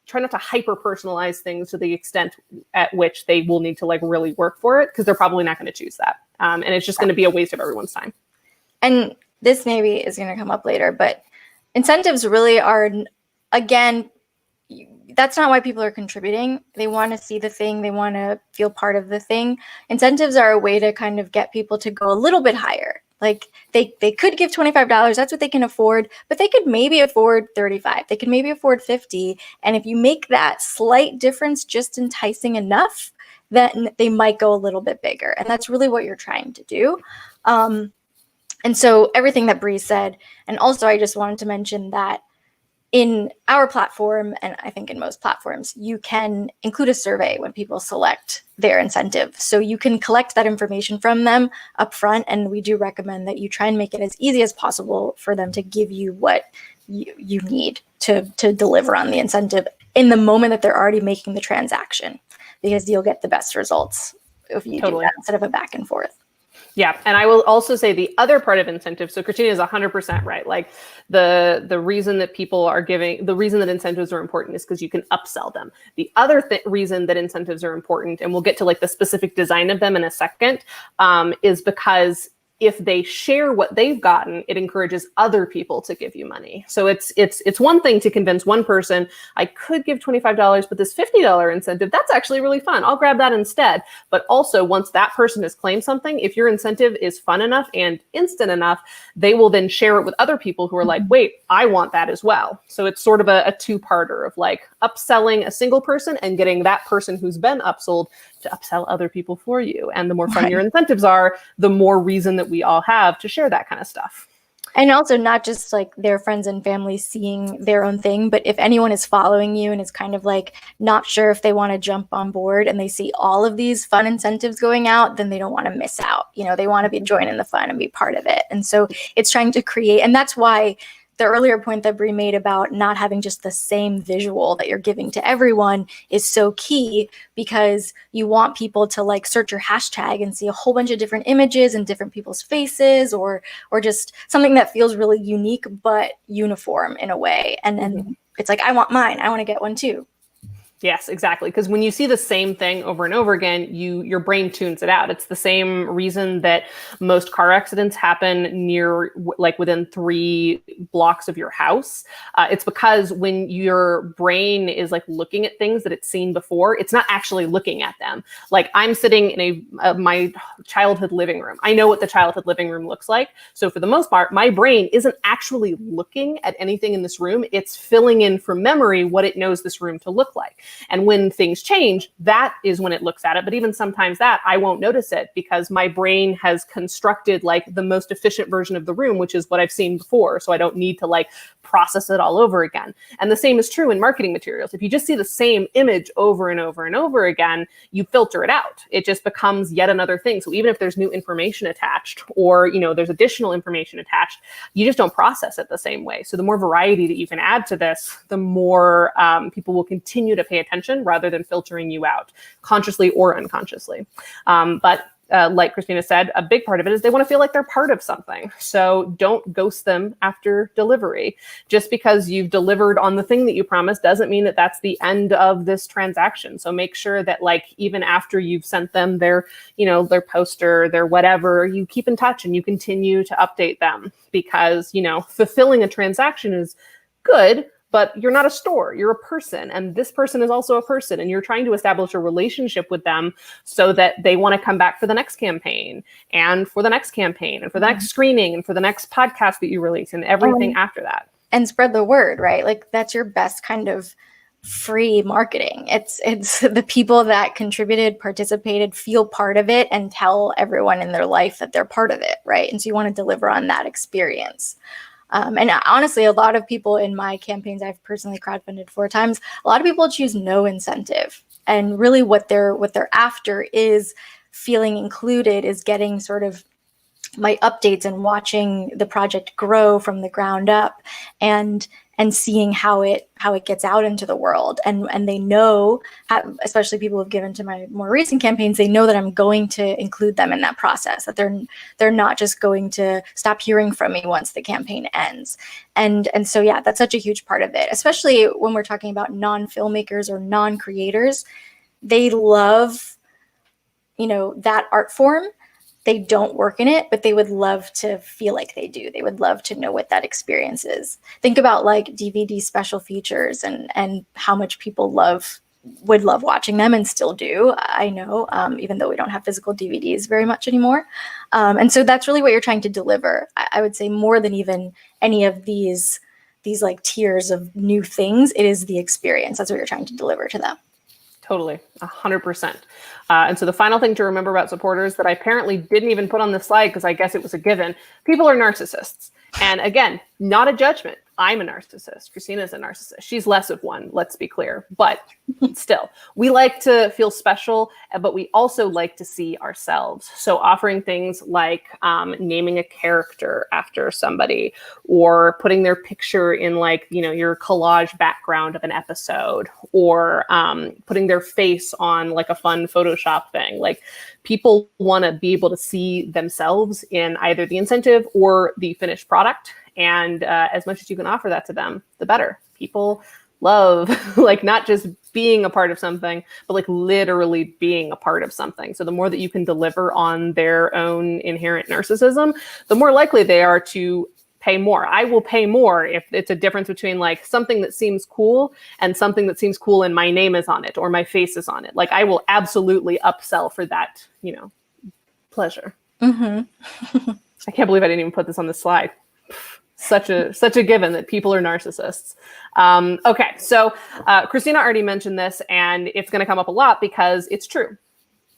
try not to hyper personalize things to the extent at which they will need to like really work for it, because they're probably not going to choose that. And it's just going to be a waste of everyone's time. And this maybe is going to come up later, but incentives really are, again, that's not why people are contributing. They want to see the thing. They want to feel part of the thing. Incentives are a way to kind of get people to go a little bit higher. Like they could give $25. That's what they can afford, but they could maybe afford $35. They could maybe afford $50. And if you make that slight difference just enticing enough, then they might go a little bit bigger. And that's really what you're trying to do. And so everything that Bree said, and also I just wanted to mention that in our platform, and I think in most platforms, you can include a survey when people select their incentive. So you can collect that information from them up front, and we do recommend that you try and make it as easy as possible for them to give you what you need to deliver on the incentive in the moment that they're already making the transaction, because you'll get the best results if you do that instead of a back and forth. Yeah. And I will also say the other part of incentives. So Christina is 100% right. Like the reason that people are giving, the reason that incentives are important is because you can upsell them. The other reason that incentives are important, and we'll get to like the specific design of them in a second, is because if they share what they've gotten, it encourages other people to give you money. So it's one thing to convince one person, I could give $25, but this $50 incentive, that's actually really fun. I'll grab that instead. But also once that person has claimed something, if your incentive is fun enough and instant enough, they will then share it with other people who are like, wait, I want that as well. So it's sort of a two-parter of like upselling a single person and getting that person who's been upsold to upsell other people for you. And the more fun your incentives are, the more reason that we all have to share that kind of stuff. And also not just like their friends and family seeing their own thing, but if anyone is following you and is kind of like not sure if they want to jump on board and they see all of these fun incentives going out, then they don't want to miss out. You know, they want to be joining the fun and be part of it. And so it's trying to create, and that's why the earlier point that Brie made about not having just the same visual that you're giving to everyone is so key, because you want people to like search your hashtag and see a whole bunch of different images and different people's faces, or just something that feels really unique but uniform in a way. And then it's like, I want mine. I want to get one too. Yes, exactly. Because when you see the same thing over and over again, your brain tunes it out. It's the same reason that most car accidents happen near, like within 3 blocks of your house. It's because when your brain is like looking at things that it's seen before, it's not actually looking at them. Like I'm sitting in my childhood living room. I know what the childhood living room looks like. So for the most part, my brain isn't actually looking at anything in this room. It's filling in from memory what it knows this room to look like. And when things change, that is when it looks at it. But even sometimes that I won't notice it because my brain has constructed like the most efficient version of the room, which is what I've seen before. So I don't need to like process it all over again. And the same is true in marketing materials. If you just see the same image over and over and over again, you filter it out. It just becomes yet another thing. So even if there's new information attached or, you know, there's additional information attached, you just don't process it the same way. So the more variety that you can add to this, the more people will continue to pay attention rather than filtering you out consciously or unconsciously. But like Christina said, a big part of it is they want to feel like they're part of something. So don't ghost them after delivery. Just because you've delivered on the thing that you promised doesn't mean that that's the end of this transaction. So make sure that like even after you've sent them their, you know, their poster, their whatever, you keep in touch and you continue to update them because, you know, fulfilling a transaction is good. But you're not a store, you're a person. And this person is also a person. And you're trying to establish a relationship with them so that they want to come back for the next campaign and for the next campaign and for the next screening and for the next podcast that you release and everything after that. And spread the word, right? Like that's your best kind of free marketing. It's the people that contributed, participated, feel part of it and tell everyone in their life that they're part of it, right? And so you want to deliver on that experience. And honestly, a lot of people in my campaigns, I've personally crowdfunded 4 times. A lot of people choose no incentive, and really what they're after is feeling included, is getting sort of my updates and watching the project grow from the ground up, and seeing how it gets out into the world. And they know, especially people who've given to my more recent campaigns, they know that I'm going to include them in that process, that they're not just going to stop hearing from me once the campaign ends. And so, yeah, that's such a huge part of it, especially when we're talking about non-filmmakers or non-creators. They love, you know, that art form. They don't work in it, but they would love to feel like they do. They would love to know what that experience is. Think about like DVD special features and how much people would love watching them and still do. I know, even though we don't have physical DVDs very much anymore. And so that's really what you're trying to deliver. I would say more than even any of these like tiers of new things, it is the experience. That's what you're trying to deliver to them. Totally, 100%. And so the final thing to remember about supporters that I apparently didn't even put on the slide because I guess it was a given, people are narcissists. And again, not a judgment. I'm a narcissist. Christina's a narcissist. She's less of one, let's be clear. But still, we like to feel special, but we also like to see ourselves. So offering things like naming a character after somebody, or putting their picture in like, you know, your collage background of an episode, or putting their face on like a fun Photoshop thing. Like people want to be able to see themselves in either the incentive or the finished product. And as much as you can offer that to them, the better. People love like not just being a part of something, but like literally being a part of something. So the more that you can deliver on their own inherent narcissism, the more likely they are to pay more. I will pay more if it's a difference between like something that seems cool and something that seems cool and my name is on it or my face is on it. Like I will absolutely upsell for that, you know, pleasure. Mm-hmm. I can't believe I didn't even put this on the slide. Such a given that people are narcissists. Okay, so Christina already mentioned this, and it's going to come up a lot because it's true.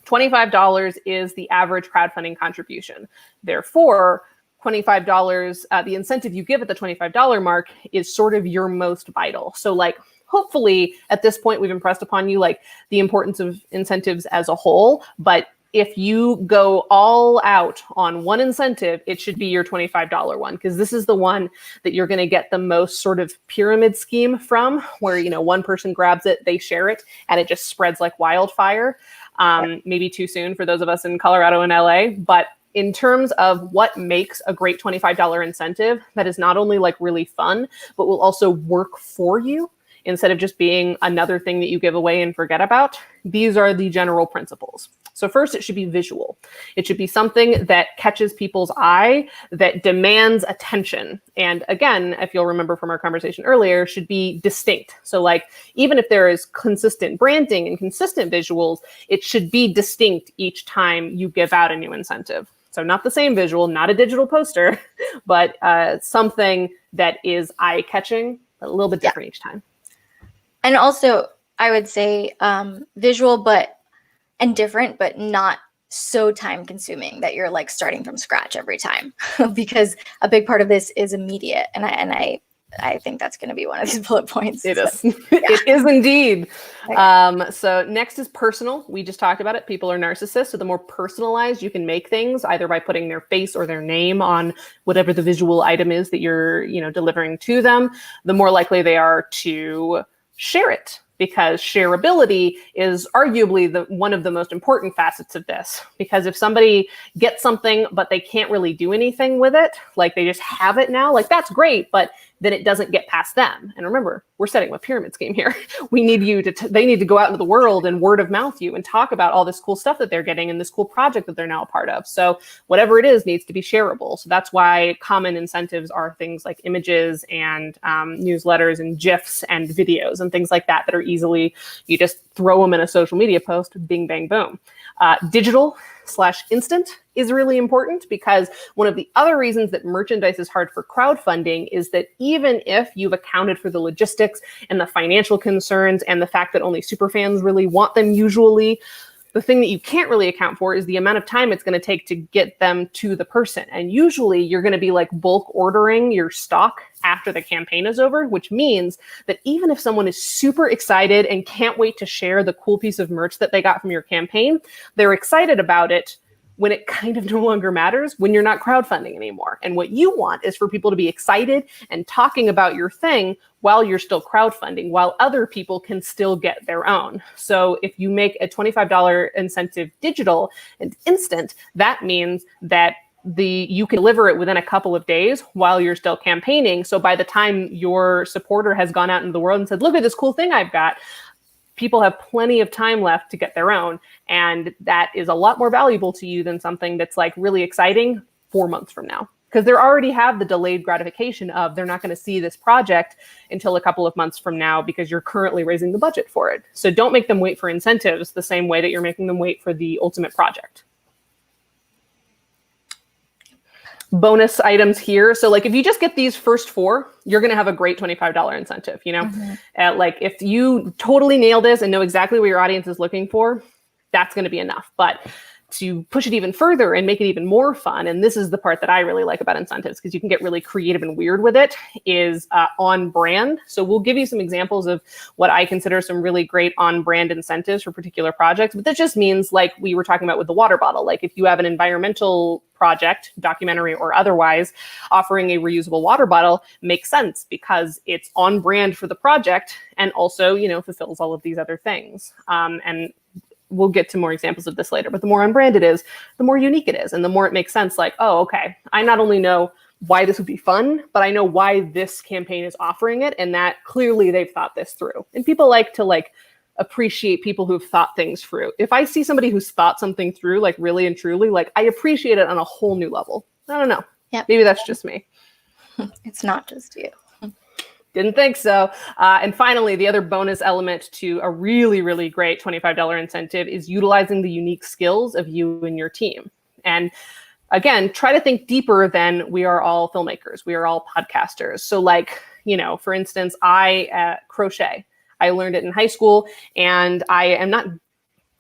$25 is the average crowdfunding contribution. Therefore, $25, the incentive you give at the $25 mark is sort of your most vital. So like, hopefully at this point, we've impressed upon you like the importance of incentives as a whole, but if you go all out on one incentive, it should be your $25 one, because this is the one that you're going to get the most sort of pyramid scheme from, where, you know, one person grabs it, they share it, and it just spreads like wildfire. Maybe too soon for those of us in Colorado and LA, but in terms of what makes a great $25 incentive that is not only like really fun, but will also work for you instead of just being another thing that you give away and forget about, these are the general principles. So first, it should be visual. It should be something that catches people's eye, that demands attention. And again, if you'll remember from our conversation earlier, should be distinct. So like, even if there is consistent branding and consistent visuals, it should be distinct each time you give out a new incentive. So not the same visual, not a digital poster, but something that is eye-catching, a little bit different each time. And also, I would say visual, and different, but not so time consuming that you're like starting from scratch every time, because a big part of this is immediate. And I think that's going to be one of these bullet points. It so, is. Yeah. It is indeed. Okay. So next is personal. We just talked about it. People are narcissists. So the more personalized you can make things, either by putting their face or their name on whatever the visual item is that you're, delivering to them, the more likely they are to share it. Because shareability is arguably one of the most important facets of this. Because if somebody gets something, but they can't really do anything with it, like they just have it now, like that's great, but then it doesn't get past them. And remember, we're setting a pyramid scheme here. We need you to, they need to go out into the world and word of mouth you and talk about all this cool stuff that they're getting and this cool project that they're now a part of. So whatever it is needs to be shareable. So that's why common incentives are things like images and newsletters and GIFs and videos and things like that are easily, you just throw them in a social media post, bing, bang, boom. Digital/instant is really important, because one of the other reasons that merchandise is hard for crowdfunding is that even if you've accounted for the logistics and the financial concerns and the fact that only superfans really want them usually, the thing that you can't really account for is the amount of time it's going to take to get them to the person. And usually you're going to be like bulk ordering your stock after the campaign is over, which means that even if someone is super excited and can't wait to share the cool piece of merch that they got from your campaign, they're excited about it when it kind of no longer matters, when you're not crowdfunding anymore. And what you want is for people to be excited and talking about your thing while you're still crowdfunding, while other people can still get their own. So if you make a $25 incentive digital and instant, that means that you can deliver it within a couple of days while you're still campaigning. So by the time your supporter has gone out into the world and said, look at this cool thing I've got, people have plenty of time left to get their own. And that is a lot more valuable to you than something that's like really exciting 4 months from now. Because they already have the delayed gratification of they're not going to see this project until a couple of months from now because you're currently raising the budget for it. So don't make them wait for incentives the same way that you're making them wait for the ultimate project. Bonus items here. So like if you just get these first 4, you're going to have a great $25 incentive, like if you totally nail this and know exactly what your audience is looking for, that's going to be enough. But to push it even further and make it even more fun, and this is the part that I really like about incentives, because you can get really creative and weird with it, is on brand. So we'll give you some examples of what I consider some really great on brand incentives for particular projects. But that just means, like we were talking about with the water bottle, like if you have an environmental project, documentary or otherwise, offering a reusable water bottle makes sense because it's on brand for the project and also, fulfills all of these other things. And we'll get to more examples of this later, but the more on brand it is, the more unique it is. And the more it makes sense, like, oh, okay, I not only know why this would be fun, but I know why this campaign is offering it. And that clearly they've thought this through. And people like to appreciate people who've thought things through. If I see somebody who's thought something through, like really and truly, like I appreciate it on a whole new level. I don't know. Yep. Maybe that's just me. It's not just you. Didn't think so. And finally, the other bonus element to a really, really great $25 incentive is utilizing the unique skills of you and your team. And again, try to think deeper than we are all filmmakers. We are all podcasters. So for instance, I crochet. I learned it in high school, and I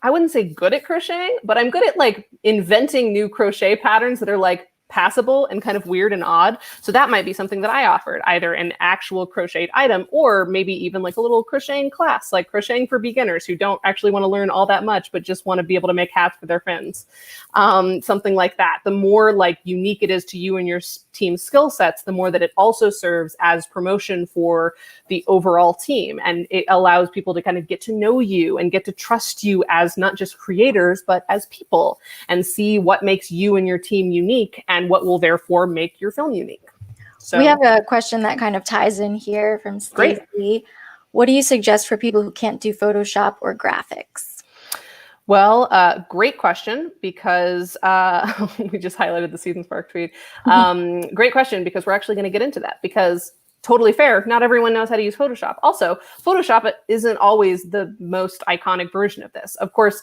wouldn't say good at crocheting, but I'm good at inventing new crochet patterns that are passable and kind of weird and odd. So that might be something that I offered, either an actual crocheted item or maybe even a little crocheting class, like crocheting for beginners who don't actually want to learn all that much, but just want to be able to make hats for their friends. Something like that. The more unique it is to you and your team's skill sets, the more that it also serves as promotion for the overall team. And it allows people to kind of get to know you and get to trust you as not just creators, but as people, and see what makes you and your team unique and what will therefore make your film unique. So we have a question that kind of ties in here from Stacy. What do you suggest for people who can't do Photoshop or graphics? Well, great question, because we just highlighted the Seed&Spark tweet. Great question, because we're actually going to get into that, because totally fair, not everyone knows how to use Photoshop. Also, Photoshop isn't always the most iconic version of this. Of course,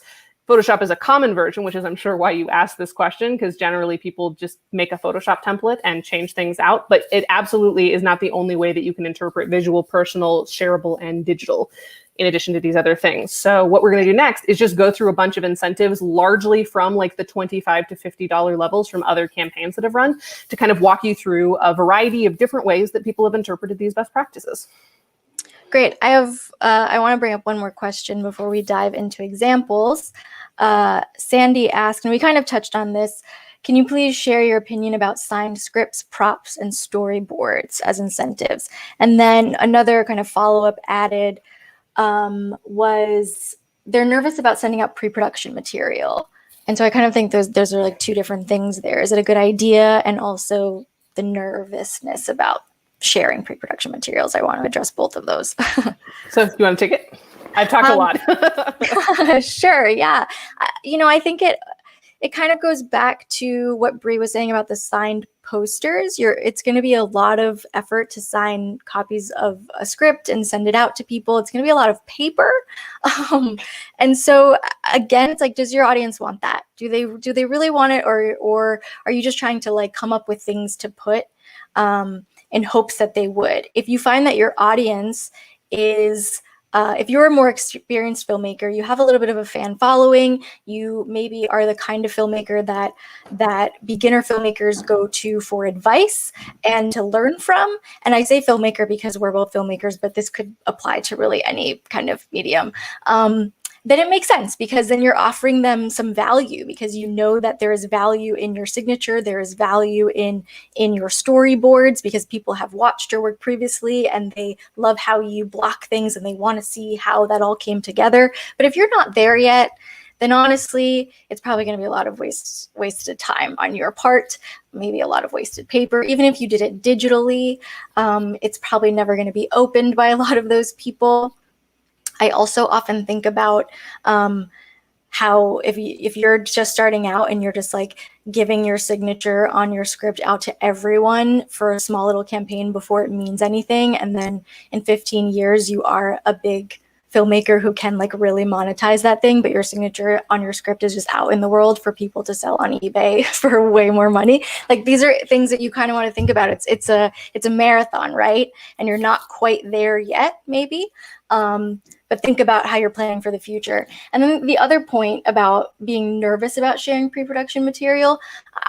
Photoshop is a common version, which is, I'm sure, why you asked this question, because generally people just make a Photoshop template and change things out. But it absolutely is not the only way that you can interpret visual, personal, shareable, and digital, in addition to these other things. So what we're going to do next is just go through a bunch of incentives, largely from like the $25 to $50 levels from other campaigns that have run, to kind of walk you through a variety of different ways that people have interpreted these best practices. Great. I want to bring up one more question before we dive into examples. Sandy asked, and we kind of touched on this, can you please share your opinion about signed scripts, props, and storyboards as incentives? And then another kind of follow-up added was they're nervous about sending out pre-production material. And so I kind of think those are like two different things there. Is it a good idea? And also the nervousness about sharing pre-production materials. I want to address both of those. So you want to take it? I've talked a lot. Sure. Yeah. I think it kind of goes back to what Bree was saying about the signed posters. It's going to be a lot of effort to sign copies of a script and send it out to people. It's going to be a lot of paper. And so again, it's like, does your audience want that? Do they really want it? Or are you just trying to like come up with things to put in hopes that they would? If you find that your audience is if you're a more experienced filmmaker, you have a little bit of a fan following, you maybe are the kind of filmmaker that beginner filmmakers go to for advice and to learn from. And I say filmmaker because we're both filmmakers, but this could apply to really any kind of medium. Then it makes sense, because then you're offering them some value, because you know that there is value in your signature, there is value in your storyboards, because people have watched your work previously and they love how you block things and they want to see how that all came together. But if you're not there yet, then honestly, it's probably going to be a lot of wasted time on your part, maybe a lot of wasted paper. Even if you did it digitally, it's probably never going to be opened by a lot of those people. I also often think about how if you're just starting out and you're just like giving your signature on your script out to everyone for a small little campaign before it means anything, and then in 15 years you are a big filmmaker who can like really monetize that thing, but your signature on your script is just out in the world for people to sell on eBay for way more money. Like, these are things that you kind of want to think about. It's a marathon, right? And you're not quite there yet, maybe. But think about how you're planning for the future. And then the other point about being nervous about sharing pre-production material,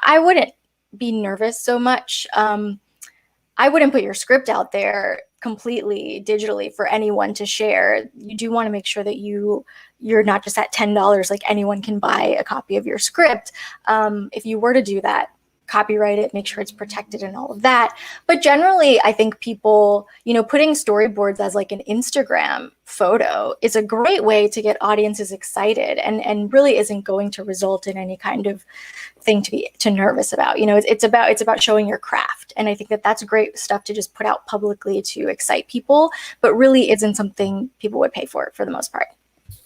I wouldn't be nervous so much. I wouldn't put your script out there completely digitally for anyone to share. You do want to make sure that you're not just at $10, like anyone can buy a copy of your script. If you were to do that, copyright it, make sure it's protected and all of that. But generally, I think people, putting storyboards as like an Instagram photo is a great way to get audiences excited, and really isn't going to result in any kind of thing to be nervous about. It's about showing your craft. And I think that that's great stuff to just put out publicly to excite people, but really isn't something people would pay for the most part.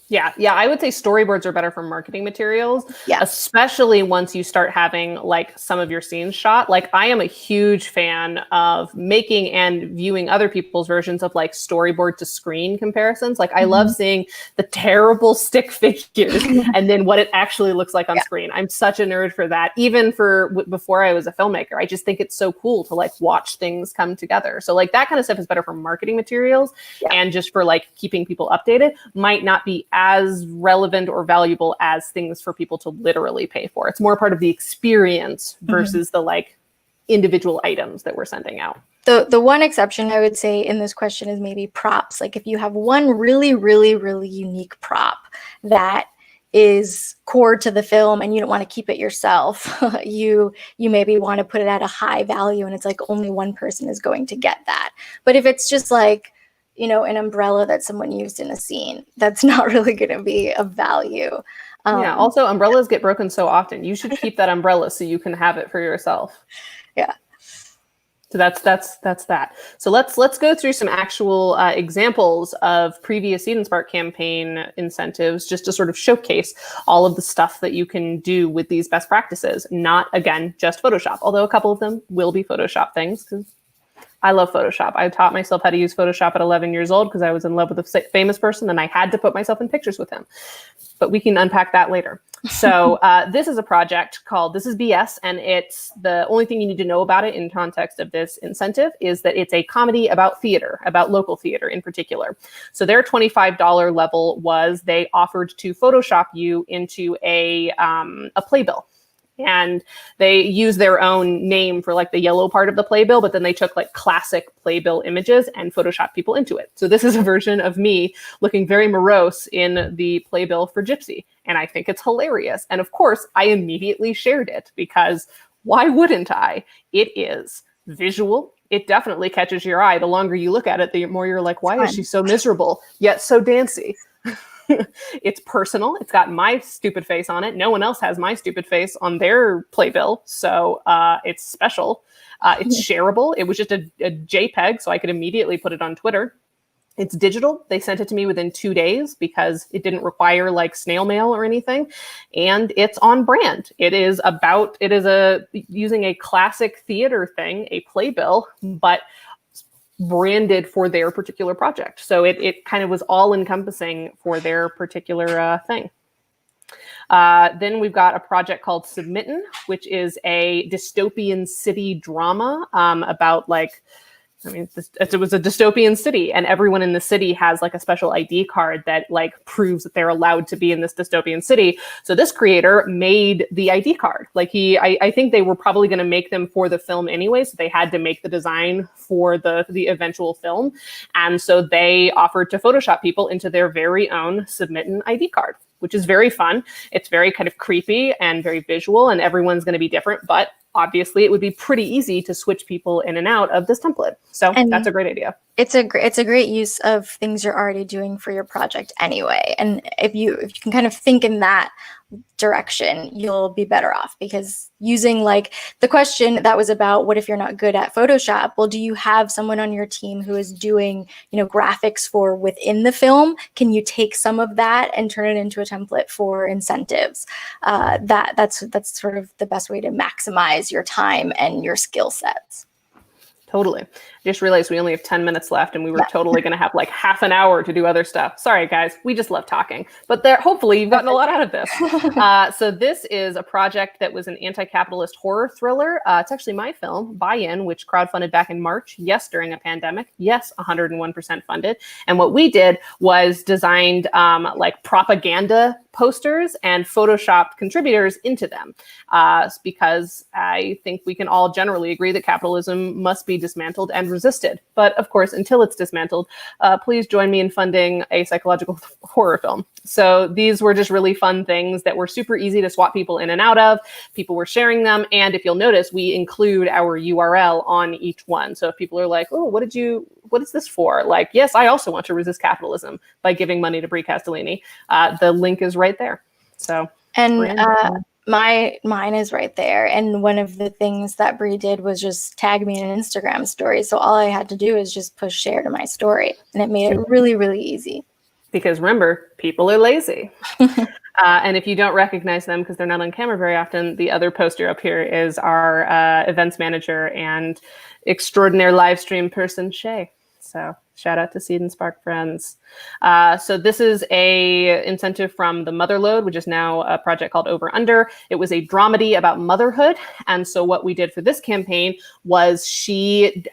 Yeah, I would say storyboards are better for marketing materials, yeah. Especially once you start having like some of your scenes shot. Like, I am a huge fan of making and viewing other people's versions of like storyboard to screen comparisons. Like, I love seeing the terrible stick figures and then what it actually looks like on screen. I'm such a nerd for that. Even before I was a filmmaker, I just think it's so cool to like watch things come together. So like that kind of stuff is better for marketing materials, and just for like keeping people updated might not be as relevant or valuable as things for people to literally pay for. It's more part of the experience versus the like individual items that we're sending out. The one exception I would say in this question is maybe props. Like, if you have one really, really, really unique prop that is core to the film and you don't want to keep it yourself, you maybe want to put it at a high value, and it's like only one person is going to get that. But if it's just like, an umbrella that someone used in a scene, that's not really going to be of value. Also, umbrellas get broken so often. You should keep that umbrella so you can have it for yourself. Yeah. So that's that. So let's go through some actual examples of previous Seed&Spark campaign incentives, just to sort of showcase all of the stuff that you can do with these best practices. Not, again, just Photoshop, although a couple of them will be Photoshop things, because I love Photoshop. I taught myself how to use Photoshop at 11 years old because I was in love with a famous person and I had to put myself in pictures with him. But we can unpack that later. So this is a project called This is BS, and it's the only thing you need to know about it in context of this incentive is that it's a comedy about theater, about local theater in particular. So their $25 level was they offered to Photoshop you into a playbill. And they use their own name for like the yellow part of the playbill, but then they took like classic playbill images and Photoshopped people into it. So this is a version of me looking very morose in the playbill for Gypsy. And I think it's hilarious. And of course, I immediately shared it because why wouldn't I? It is visual. It definitely catches your eye. The longer you look at it, the more you're like, why is she so miserable, yet so dancy? It's personal. It's got my stupid face on it. No one else has my stupid face on their playbill. So it's special. It's shareable. It was just a JPEG, so I could immediately put it on Twitter. It's digital. They sent it to me within 2 days because it didn't require like snail mail or anything. And it's on brand. It is using a classic theater thing, a playbill, but branded for their particular project. So it kind of was all encompassing for their particular thing. Then we've got a project called Submittan, which is a dystopian city drama about like, it was a dystopian city and everyone in the city has like a special ID card that like proves that they're allowed to be in this dystopian city. So this creator made the ID card. Like I think they were probably going to make them for the film anyway. So they had to make the design for the eventual film. And so they offered to Photoshop people into their very own Submittan ID card, which is very fun. It's very kind of creepy and very visual and everyone's going to be different, but obviously it would be pretty easy to switch people in and out of this template. So that's a great idea. It's a great use of things you're already doing for your project anyway. And if you can kind of think in that direction, you'll be better off, because using like the question that was about what if you're not good at Photoshop? Well, do you have someone on your team who is doing, graphics for within the film? Can you take some of that and turn it into a template for incentives? That's sort of the best way to maximize your time and your skill sets. Totally. I just realized we only have 10 minutes left and we were totally going to have like half an hour to do other stuff. Sorry, guys. We just love talking. But hopefully you've gotten a lot out of this. So this is a project that was an anti-capitalist horror thriller. It's actually my film, Buy-In, which crowdfunded back in March. Yes, during a pandemic. Yes, 101% funded. And what we did was designed like propaganda posters and Photoshopped contributors into them because I think we can all generally agree that capitalism must be dismantled and resisted. But of course, until it's dismantled, please join me in funding a psychological horror film. So these were just really fun things that were super easy to swap people in and out of. People were sharing them. And if you'll notice, we include our URL on each one. So if people are like, oh, what is this for? Like, yes, I also want to resist capitalism by giving money to Brie Castellini. The link is right there. So, and mine is right there. And one of the things that Brie did was just tag me in an Instagram story. So all I had to do is just push share to my story, and it made it really, really easy. Because remember, people are lazy. And if you don't recognize them because they're not on camera very often, the other poster up here is our events manager and extraordinaire live stream person, Shay. So shout out to Seed&Spark friends. So this is a incentive from the Motherload, which is now a project called Over Under. It was a dramedy about motherhood. And so what we did for this campaign was she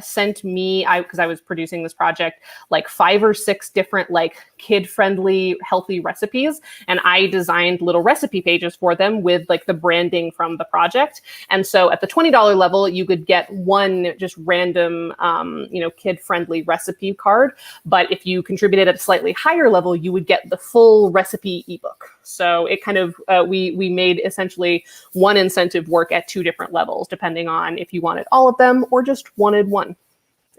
sent me, because I was producing this project, like 5 or 6 different like kid-friendly, healthy recipes. And I designed little recipe pages for them with like the branding from the project. And so at the $20 level, you could get one just random, kid-friendly recipe card. But if you contributed at a slightly higher level, you would get the full recipe ebook. So it kind of, we made essentially one incentive work at 2 different levels, depending on if you wanted all of them or just wanted one.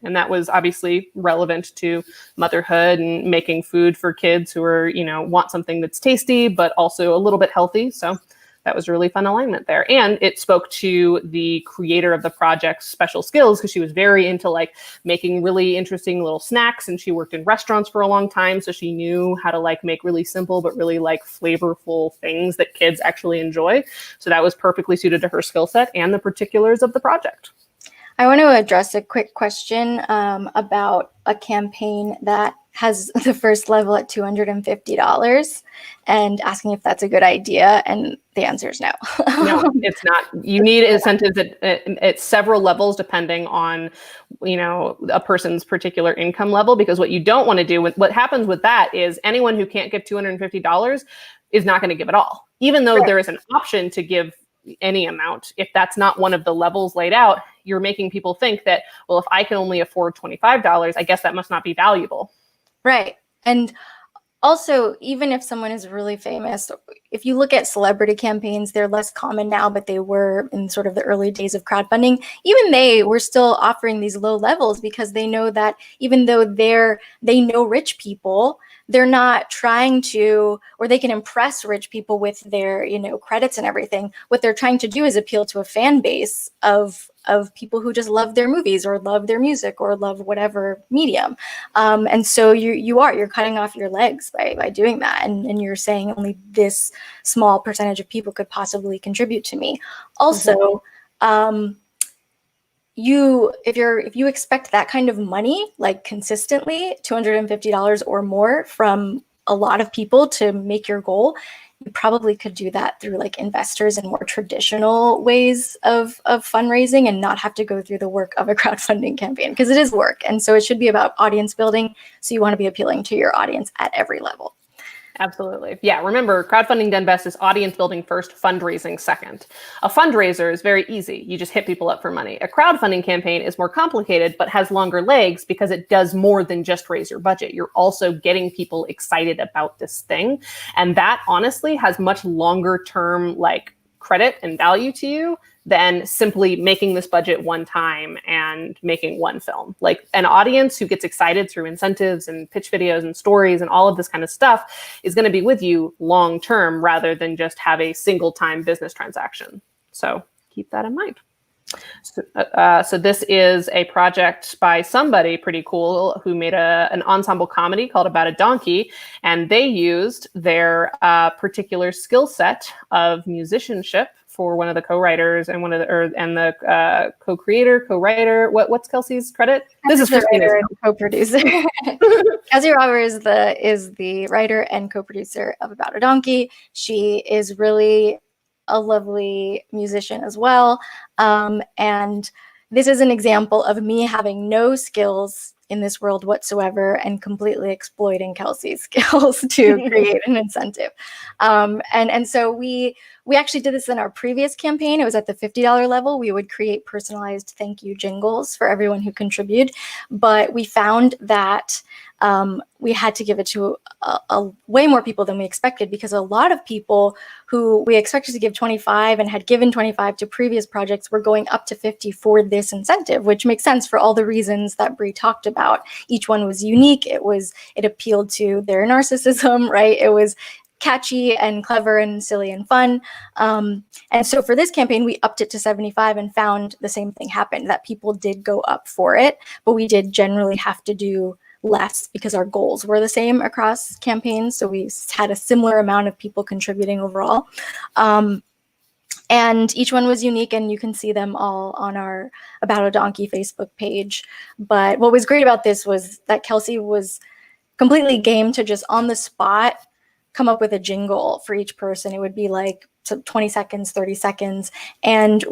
And that was obviously relevant to motherhood and making food for kids who are, want something that's tasty, but also a little bit healthy. So that was a really fun alignment there. And it spoke to the creator of the project's special skills because she was very into like making really interesting little snacks, and she worked in restaurants for a long time. So she knew how to like make really simple, but really like flavorful things that kids actually enjoy. So that was perfectly suited to her skill set and the particulars of the project. I want to address a quick question about a campaign that has the first level at $250 and asking if that's a good idea. And the answer is no. No, it's not. You need incentives at several levels depending on, a person's particular income level, because what you don't want to do, what happens with that is anyone who can't give $250 is not going to give it all, even though there is an option to give any amount. If that's not one of the levels laid out, you're making people think that, well, if I can only afford $25, I guess that must not be valuable. Right. And also, even if someone is really famous, if you look at celebrity campaigns, they're less common now, but they were in sort of the early days of crowdfunding. Even they were still offering these low levels because they know that even though they know rich people, they're not trying to, or they can impress rich people with their, credits and everything. What they're trying to do is appeal to a fan base of people who just love their movies or love their music or love whatever medium. And so you're cutting off your legs by doing that. And you're saying only this small percentage of people could possibly contribute to me. Also, if you expect that kind of money, like consistently $250 or more from a lot of people to make your goal, you probably could do that through like investors and more traditional ways of fundraising and not have to go through the work of a crowdfunding campaign, because it is work. And so it should be about audience building. So you want to be appealing to your audience at every level. Absolutely. Yeah. Remember, crowdfunding done best is audience building first, fundraising second. A fundraiser is very easy. You just hit people up for money. A crowdfunding campaign is more complicated, but has longer legs because it does more than just raise your budget. You're also getting people excited about this thing. And that honestly has much longer term credit and value to you than simply making this budget one time and making one film. Like an audience who gets excited through incentives and pitch videos and stories and all of this kind of stuff is going to be with you long term rather than just have a single time business transaction. So keep that in mind. So this is a project by somebody pretty cool who made an ensemble comedy called About a Donkey, and they used their particular skill set of musicianship for one of the co-writers and the co-creator, co-writer. What's Kelsey's credit? This is Christina's co-producer. Kelsey Robber is the writer and co-producer of About a Donkey. She is really a lovely musician as well. And this is an example of me having no skills in this world whatsoever and completely exploiting Kelsey's skills to create an incentive. And so we actually did this in our previous campaign. It was at the $50 level. We would create personalized thank you jingles for everyone who contributed. But we found that we had to give it to a way more people than we expected, because a lot of people who we expected to give 25 and had given 25 to previous projects were going up to 50 for this incentive, which makes sense for all the reasons that Bree talked about. Each one was unique. It appealed to their narcissism, right? It was catchy and clever and silly and fun. And so for this campaign, we upped it to 75 and found the same thing happened, that people did go up for it, but we did generally have to do less because our goals were the same across campaigns. So we had a similar amount of people contributing overall. And each one was unique, and you can see them all on our About a Donkey Facebook page. But what was great about this was that Kelsey was completely game to just on the spot come up with a jingle for each person. It would be like 20 seconds, 30 seconds. And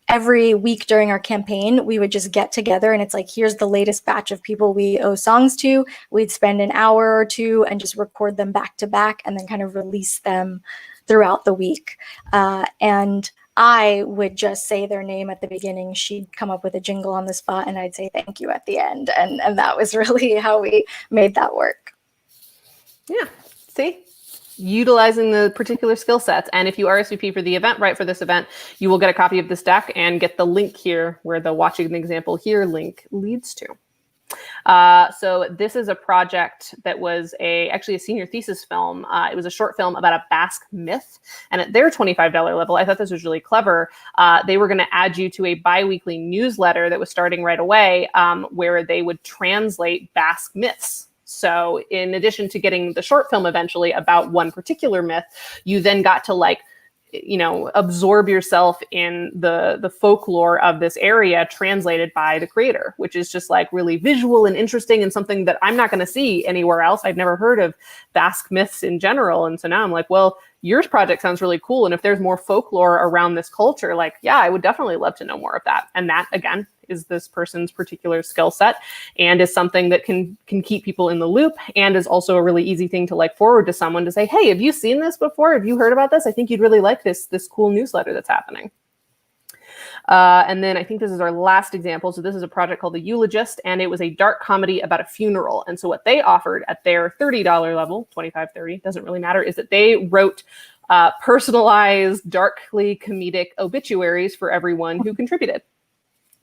every week during our campaign, we would just get together and it's like, here's the latest batch of people we owe songs to. We'd spend an hour or two and just record them back to back and then kind of release them throughout the week. And I would just say their name at the beginning. She'd come up with a jingle on the spot and I'd say thank you at the end. And that was really how we made that work. Yeah, see? Utilizing the particular skill sets. And if you RSVP for the Eventbrite for this event, you will get a copy of this deck and get the link here where the watching the example here link leads to. So this is a project that was actually a senior thesis film. It was a short film about a Basque myth. And at their $25 level, I thought this was really clever. They were going to add you to a bi-weekly newsletter that was starting right away, where they would translate Basque myths. So in addition to getting the short film eventually about one particular myth, you then got to absorb yourself in the folklore of this area translated by the creator, which is just like really visual and interesting and something that I'm not going to see anywhere else. I've never heard of Basque myths in general. And so now I'm like, well, your project sounds really cool. And if there's more folklore around this culture, like, yeah, I would definitely love to know more of that. And that, again, is this person's particular skill set and is something that can keep people in the loop and is also a really easy thing to like forward to someone to say, hey, have you seen this before? Have you heard about this? I think you'd really like this cool newsletter that's happening. And then I think this is our last example. So this is a project called The Eulogist, and it was a dark comedy about a funeral. And so what they offered at their $30 level, $25, $30, doesn't really matter, is that they wrote personalized, darkly comedic obituaries for everyone who contributed.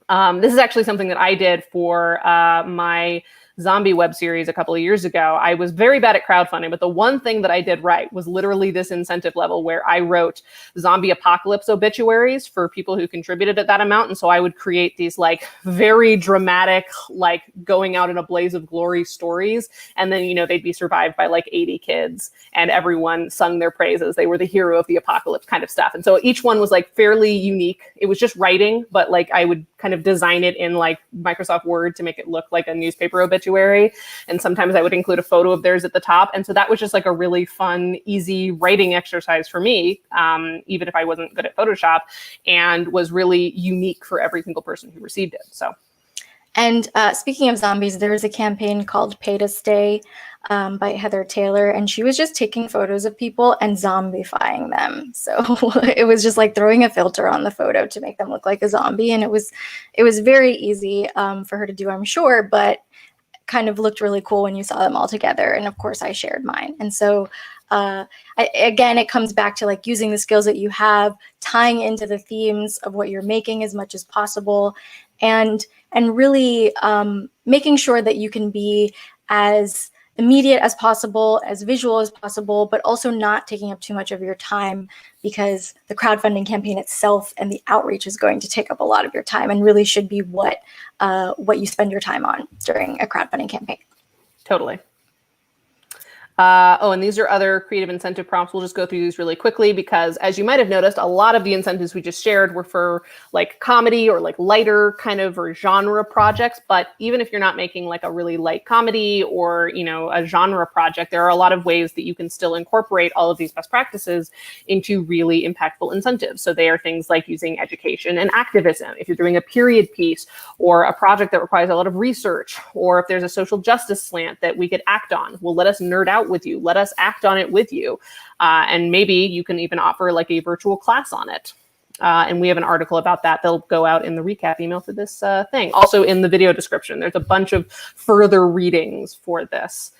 This is actually something that I did for my zombie web series a couple of years ago. I was very bad at crowdfunding, but the one thing that I did right was literally this incentive level where I wrote zombie apocalypse obituaries for people who contributed at that amount. And so I would create these like very dramatic, like going out in a blaze of glory stories. And then, they'd be survived by like 80 kids and everyone sung their praises. They were the hero of the apocalypse kind of stuff. And so each one was like fairly unique. It was just writing, but like I would kind of design it in like Microsoft Word to make it look like a newspaper obituary. And sometimes I would include a photo of theirs at the top. And so that was just like a really fun, easy writing exercise for me, even if I wasn't good at Photoshop, and was really unique for every single person who received it. So. And speaking of zombies, there was a campaign called Pay to Stay by Heather Taylor, and she was just taking photos of people and zombifying them. So it was just like throwing a filter on the photo to make them look like a zombie. And it was very easy for her to do, I'm sure, but kind of looked really cool when you saw them all together. And of course I shared mine. And so again, it comes back to like using the skills that you have, tying into the themes of what you're making as much as possible, and really making sure that you can be as immediate as possible, as visual as possible, but also not taking up too much of your time, because the crowdfunding campaign itself and the outreach is going to take up a lot of your time and really should be what you spend your time on during a crowdfunding campaign. Totally. And these are other creative incentive prompts. We'll just go through these really quickly because, as you might have noticed, a lot of the incentives we just shared were for like comedy or like lighter kind of or genre projects. But even if you're not making like a really light comedy or, a genre project, there are a lot of ways that you can still incorporate all of these best practices into really impactful incentives. So they are things like using education and activism. If you're doing a period piece or a project that requires a lot of research, or if there's a social justice slant that we could act on, well, let us nerd out with you. Let us act on it with you. And maybe you can even offer like a virtual class on it. And we have an article about that. They'll go out in the recap email for this thing. Also in the video description, there's a bunch of further readings for this.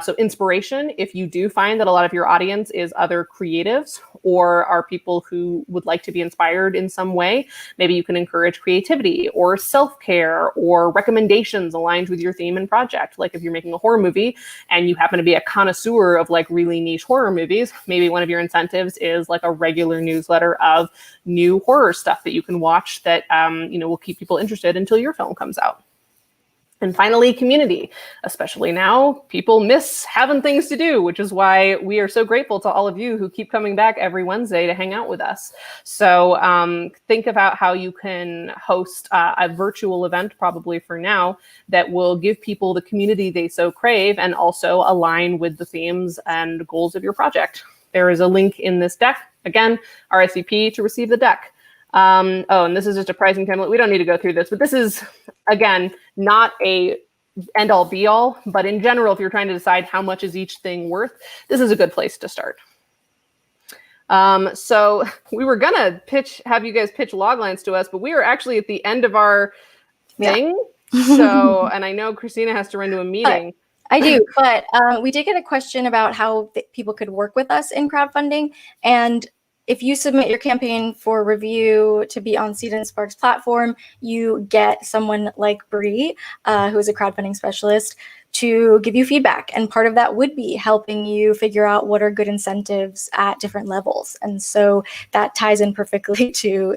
So inspiration, if you do find that a lot of your audience is other creatives or are people who would like to be inspired in some way, maybe you can encourage creativity or self-care or recommendations aligned with your theme and project. Like if you're making a horror movie and you happen to be a connoisseur of like really niche horror movies, maybe one of your incentives is like a regular newsletter of new horror stuff that you can watch that will keep people interested until your film comes out. And finally, community. Especially now, people miss having things to do, which is why we are so grateful to all of you who keep coming back every Wednesday to hang out with us. So think about how you can host a virtual event, probably for now, that will give people the community they so crave and also align with the themes and goals of your project. There is a link in this deck. Again, RSVP to receive the deck. And this is just a pricing template. We don't need to go through this, but this is, again, not a end all be all, but in general, if you're trying to decide how much is each thing worth, this is a good place to start. So we were gonna have you guys pitch log lines to us, but we are actually at the end of our thing. Yeah. So, and I know Christina has to run to a meeting. I do, but we did get a question about how people could work with us in crowdfunding. And if you submit your campaign for review to be on Seed&Spark's platform, you get someone like Bree, who is a crowdfunding specialist, to give you feedback. And part of that would be helping you figure out what are good incentives at different levels. And so that ties in perfectly to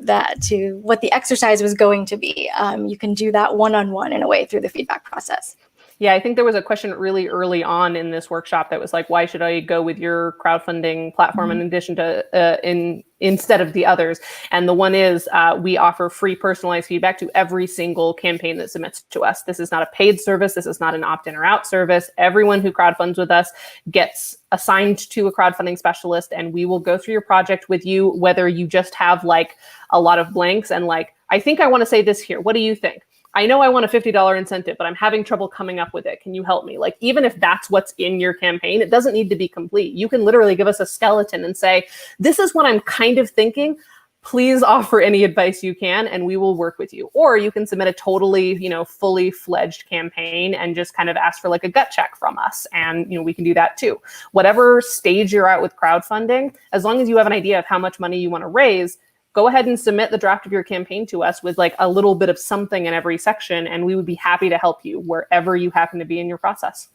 what the exercise was going to be. You can do that one-on-one in a way through the feedback process. Yeah, I think there was a question really early on in this workshop that was like, why should I go with your crowdfunding platform in addition to instead of the others? And the one is we offer free personalized feedback to every single campaign that submits to us. This is not a paid service. This is not an opt-in or out service. Everyone who crowdfunds with us gets assigned to a crowdfunding specialist, and we will go through your project with you, whether you just have like a lot of blanks and like, I think I want to say this here. What do you think? I know I want a $50 incentive, but I'm having trouble coming up with it. Can you help me? Like, even if that's what's in your campaign, it doesn't need to be complete. You can literally give us a skeleton and say, this is what I'm kind of thinking. Please offer any advice you can, and we will work with you. Or you can submit a totally, fully fledged campaign and just kind of ask for like a gut check from us. And, we can do that too. Whatever stage you're at with crowdfunding, as long as you have an idea of how much money you want to raise, go ahead and submit the draft of your campaign to us with like a little bit of something in every section, and we would be happy to help you wherever you happen to be in your process.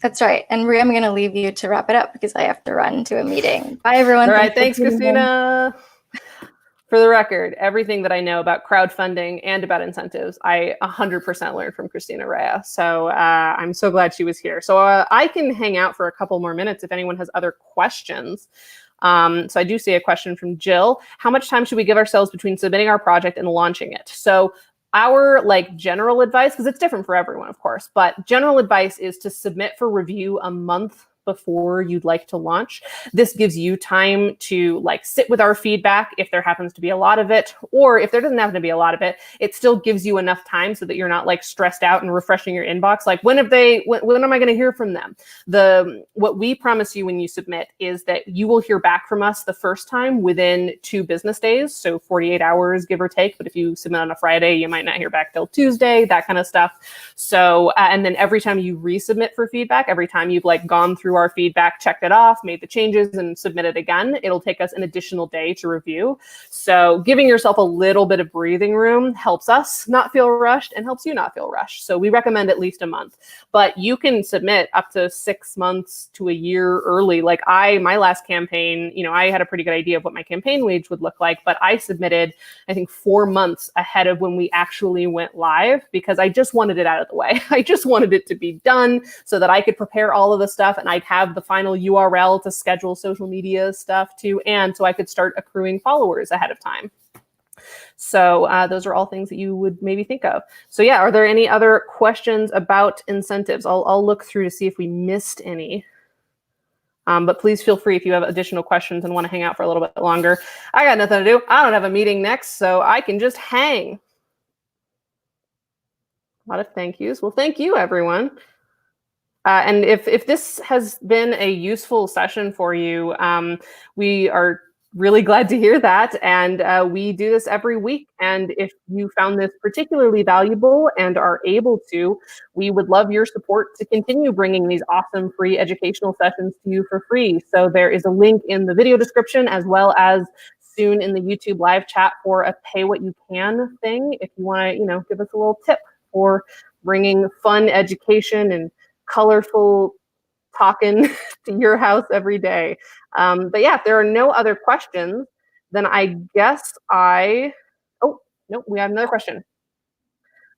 That's right. And Rhea, I'm going to leave you to wrap it up because I have to run to a meeting. Bye, everyone. All right. Thanks, Christina. For the record, everything that I know about crowdfunding and about incentives, I 100% learned from Christina Raia. So I'm so glad she was here. So I can hang out for a couple more minutes if anyone has other questions. So I do see a question from Jill. How much time should we give ourselves between submitting our project and launching it? So our general advice, because it's different for everyone, of course, but general advice is to submit for review a month before you'd like to launch. This gives you time to sit with our feedback if there happens to be a lot of it, or if there doesn't happen to be a lot of it, it still gives you enough time so that you're not stressed out and refreshing your inbox. When am I going to hear from them? What we promise you when you submit is that you will hear back from us the first time within 2 business days. So 48 hours, give or take. But if you submit on a Friday, you might not hear back till Tuesday, that kind of stuff. So, and then every time you resubmit for feedback, every time you've gone through our feedback, checked it off, made the changes, and submitted again, it'll take us an additional day to review. So giving yourself a little bit of breathing room helps us not feel rushed and helps you not feel rushed. So we recommend at least a month, but you can submit up to 6 months to a year early. My last campaign, I had a pretty good idea of what my campaign wage would look like, but I submitted, I think 4 months ahead of when we actually went live because I just wanted it out of the way. I just wanted it to be done so that I could prepare all of the stuff and I'd have the final URL to schedule social media stuff to, and so I could start accruing followers ahead of time. So those are all things that you would maybe think of. So yeah, are there any other questions about incentives? I'll look through to see if we missed any. But please feel free if you have additional questions and want to hang out for a little bit longer. I got nothing to do. I don't have a meeting next, so I can just hang. A lot of thank yous. Well, thank you, everyone. And if this has been a useful session for you, we are really glad to hear that. And we do this every week. And if you found this particularly valuable and are able to, we would love your support to continue bringing these awesome free educational sessions to you for free. So there is a link in the video description as well as soon in the YouTube live chat for a pay what you can thing. If you want to, give us a little tip for bringing fun education and colorful talking to your house every day. But yeah, if there are no other questions, then I guess oh, no, we have another question.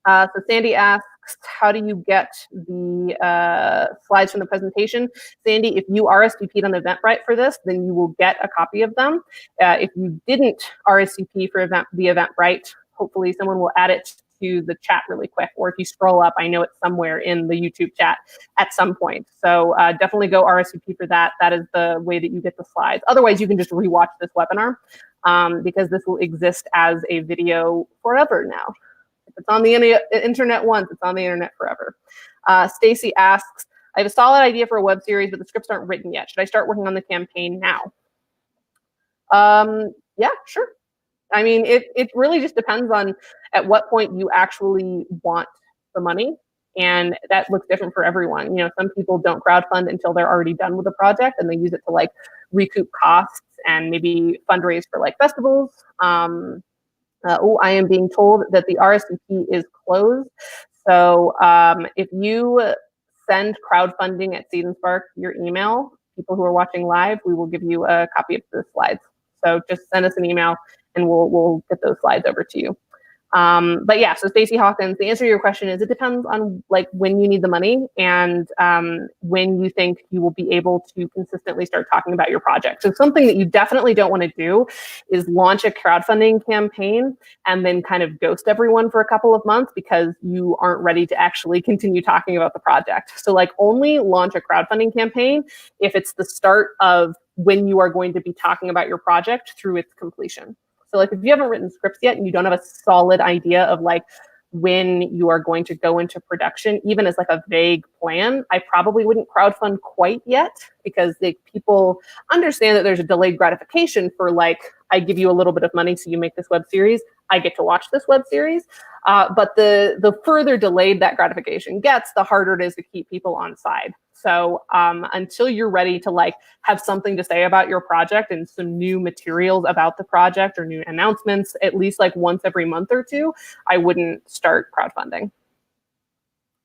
So Sandy asks, how do you get the slides from the presentation? Sandy, if you RSVP'd on Eventbrite for this, then you will get a copy of them. If you didn't RSVP for the Eventbrite, hopefully someone will add it to the chat really quick, or if you scroll up, I know it's somewhere in the YouTube chat at some point. So definitely go RSVP for that. That is the way that you get the slides. Otherwise, you can just rewatch this webinar because this will exist as a video forever now. If it's on the internet once, it's on the internet forever. Stacy asks, I have a solid idea for a web series, but the scripts aren't written yet. Should I start working on the campaign now? Yeah, sure. I mean, it really just depends on at what point you actually want the money. And that looks different for everyone. Some people don't crowdfund until they're already done with the project and they use it to recoup costs and maybe fundraise for festivals. Oh, I am being told that the RSVP is closed. So if you send crowdfunding at Seed&Spark your email, people who are watching live, we will give you a copy of the slides. So just send us an email and we'll get those slides over to you. But yeah, so Stacey Hawkins, the answer to your question is it depends on like when you need the money and when you think you will be able to consistently start talking about your project. So something that you definitely don't want to do is launch a crowdfunding campaign and then kind of ghost everyone for a couple of months because you aren't ready to actually continue talking about the project. So like only launch a crowdfunding campaign if it's the start of when you are going to be talking about your project through its completion. So like if you haven't written scripts yet and you don't have a solid idea of like when you are going to go into production, even as like a vague plan, I probably wouldn't crowdfund quite yet because people understand that there's a delayed gratification for like, I give you a little bit of money so you make this web series, I get to watch this web series. But the further delayed that gratification gets, the harder it is to keep people on side. So until you're ready to like have something to say about your project and some new materials about the project or new announcements, at least like once every month or two, I wouldn't start crowdfunding.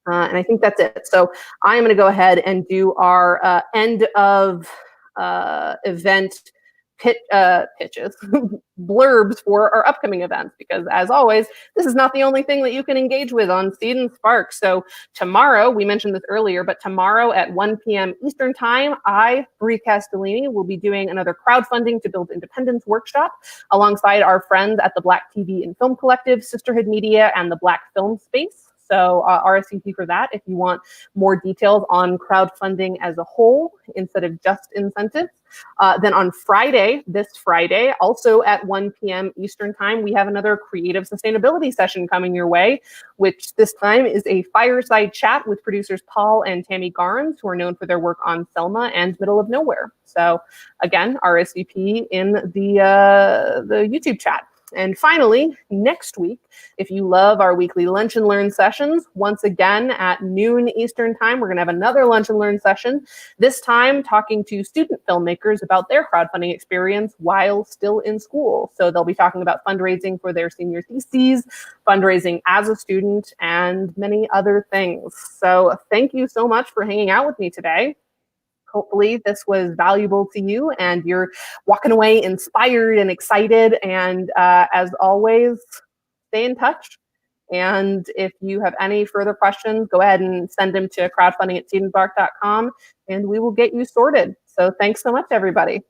And I think that's it. So I'm going to go ahead and do our end of event pitches, blurbs for our upcoming events, because as always, this is not the only thing that you can engage with on Seed&Spark. So tomorrow, we mentioned this earlier, but tomorrow at 1 p.m. Eastern time, Bree Castellini, will be doing another crowdfunding to build independence workshop alongside our friends at the Black TV and Film Collective, Sisterhood Media, and the Black Film Space. So RSVP for that if you want more details on crowdfunding as a whole instead of just incentives. Then on Friday, this Friday, also at 1 p.m. Eastern time, we have another creative sustainability session coming your way, which this time is a fireside chat with producers Paul and Tammy Garnes, who are known for their work on Selma and Middle of Nowhere. So again, RSVP in the YouTube chat. And finally, next week, if you love our weekly Lunch and Learn sessions, once again at noon Eastern time, we're going to have another Lunch and Learn session, this time talking to student filmmakers about their crowdfunding experience while still in school. So they'll be talking about fundraising for their senior theses, fundraising as a student, and many other things. So thank you so much for hanging out with me today. Hopefully this was valuable to you and you're walking away inspired and excited. And as always, stay in touch. And if you have any further questions, go ahead and send them to crowdfunding@seedandspark.com and we will get you sorted. So thanks so much, everybody.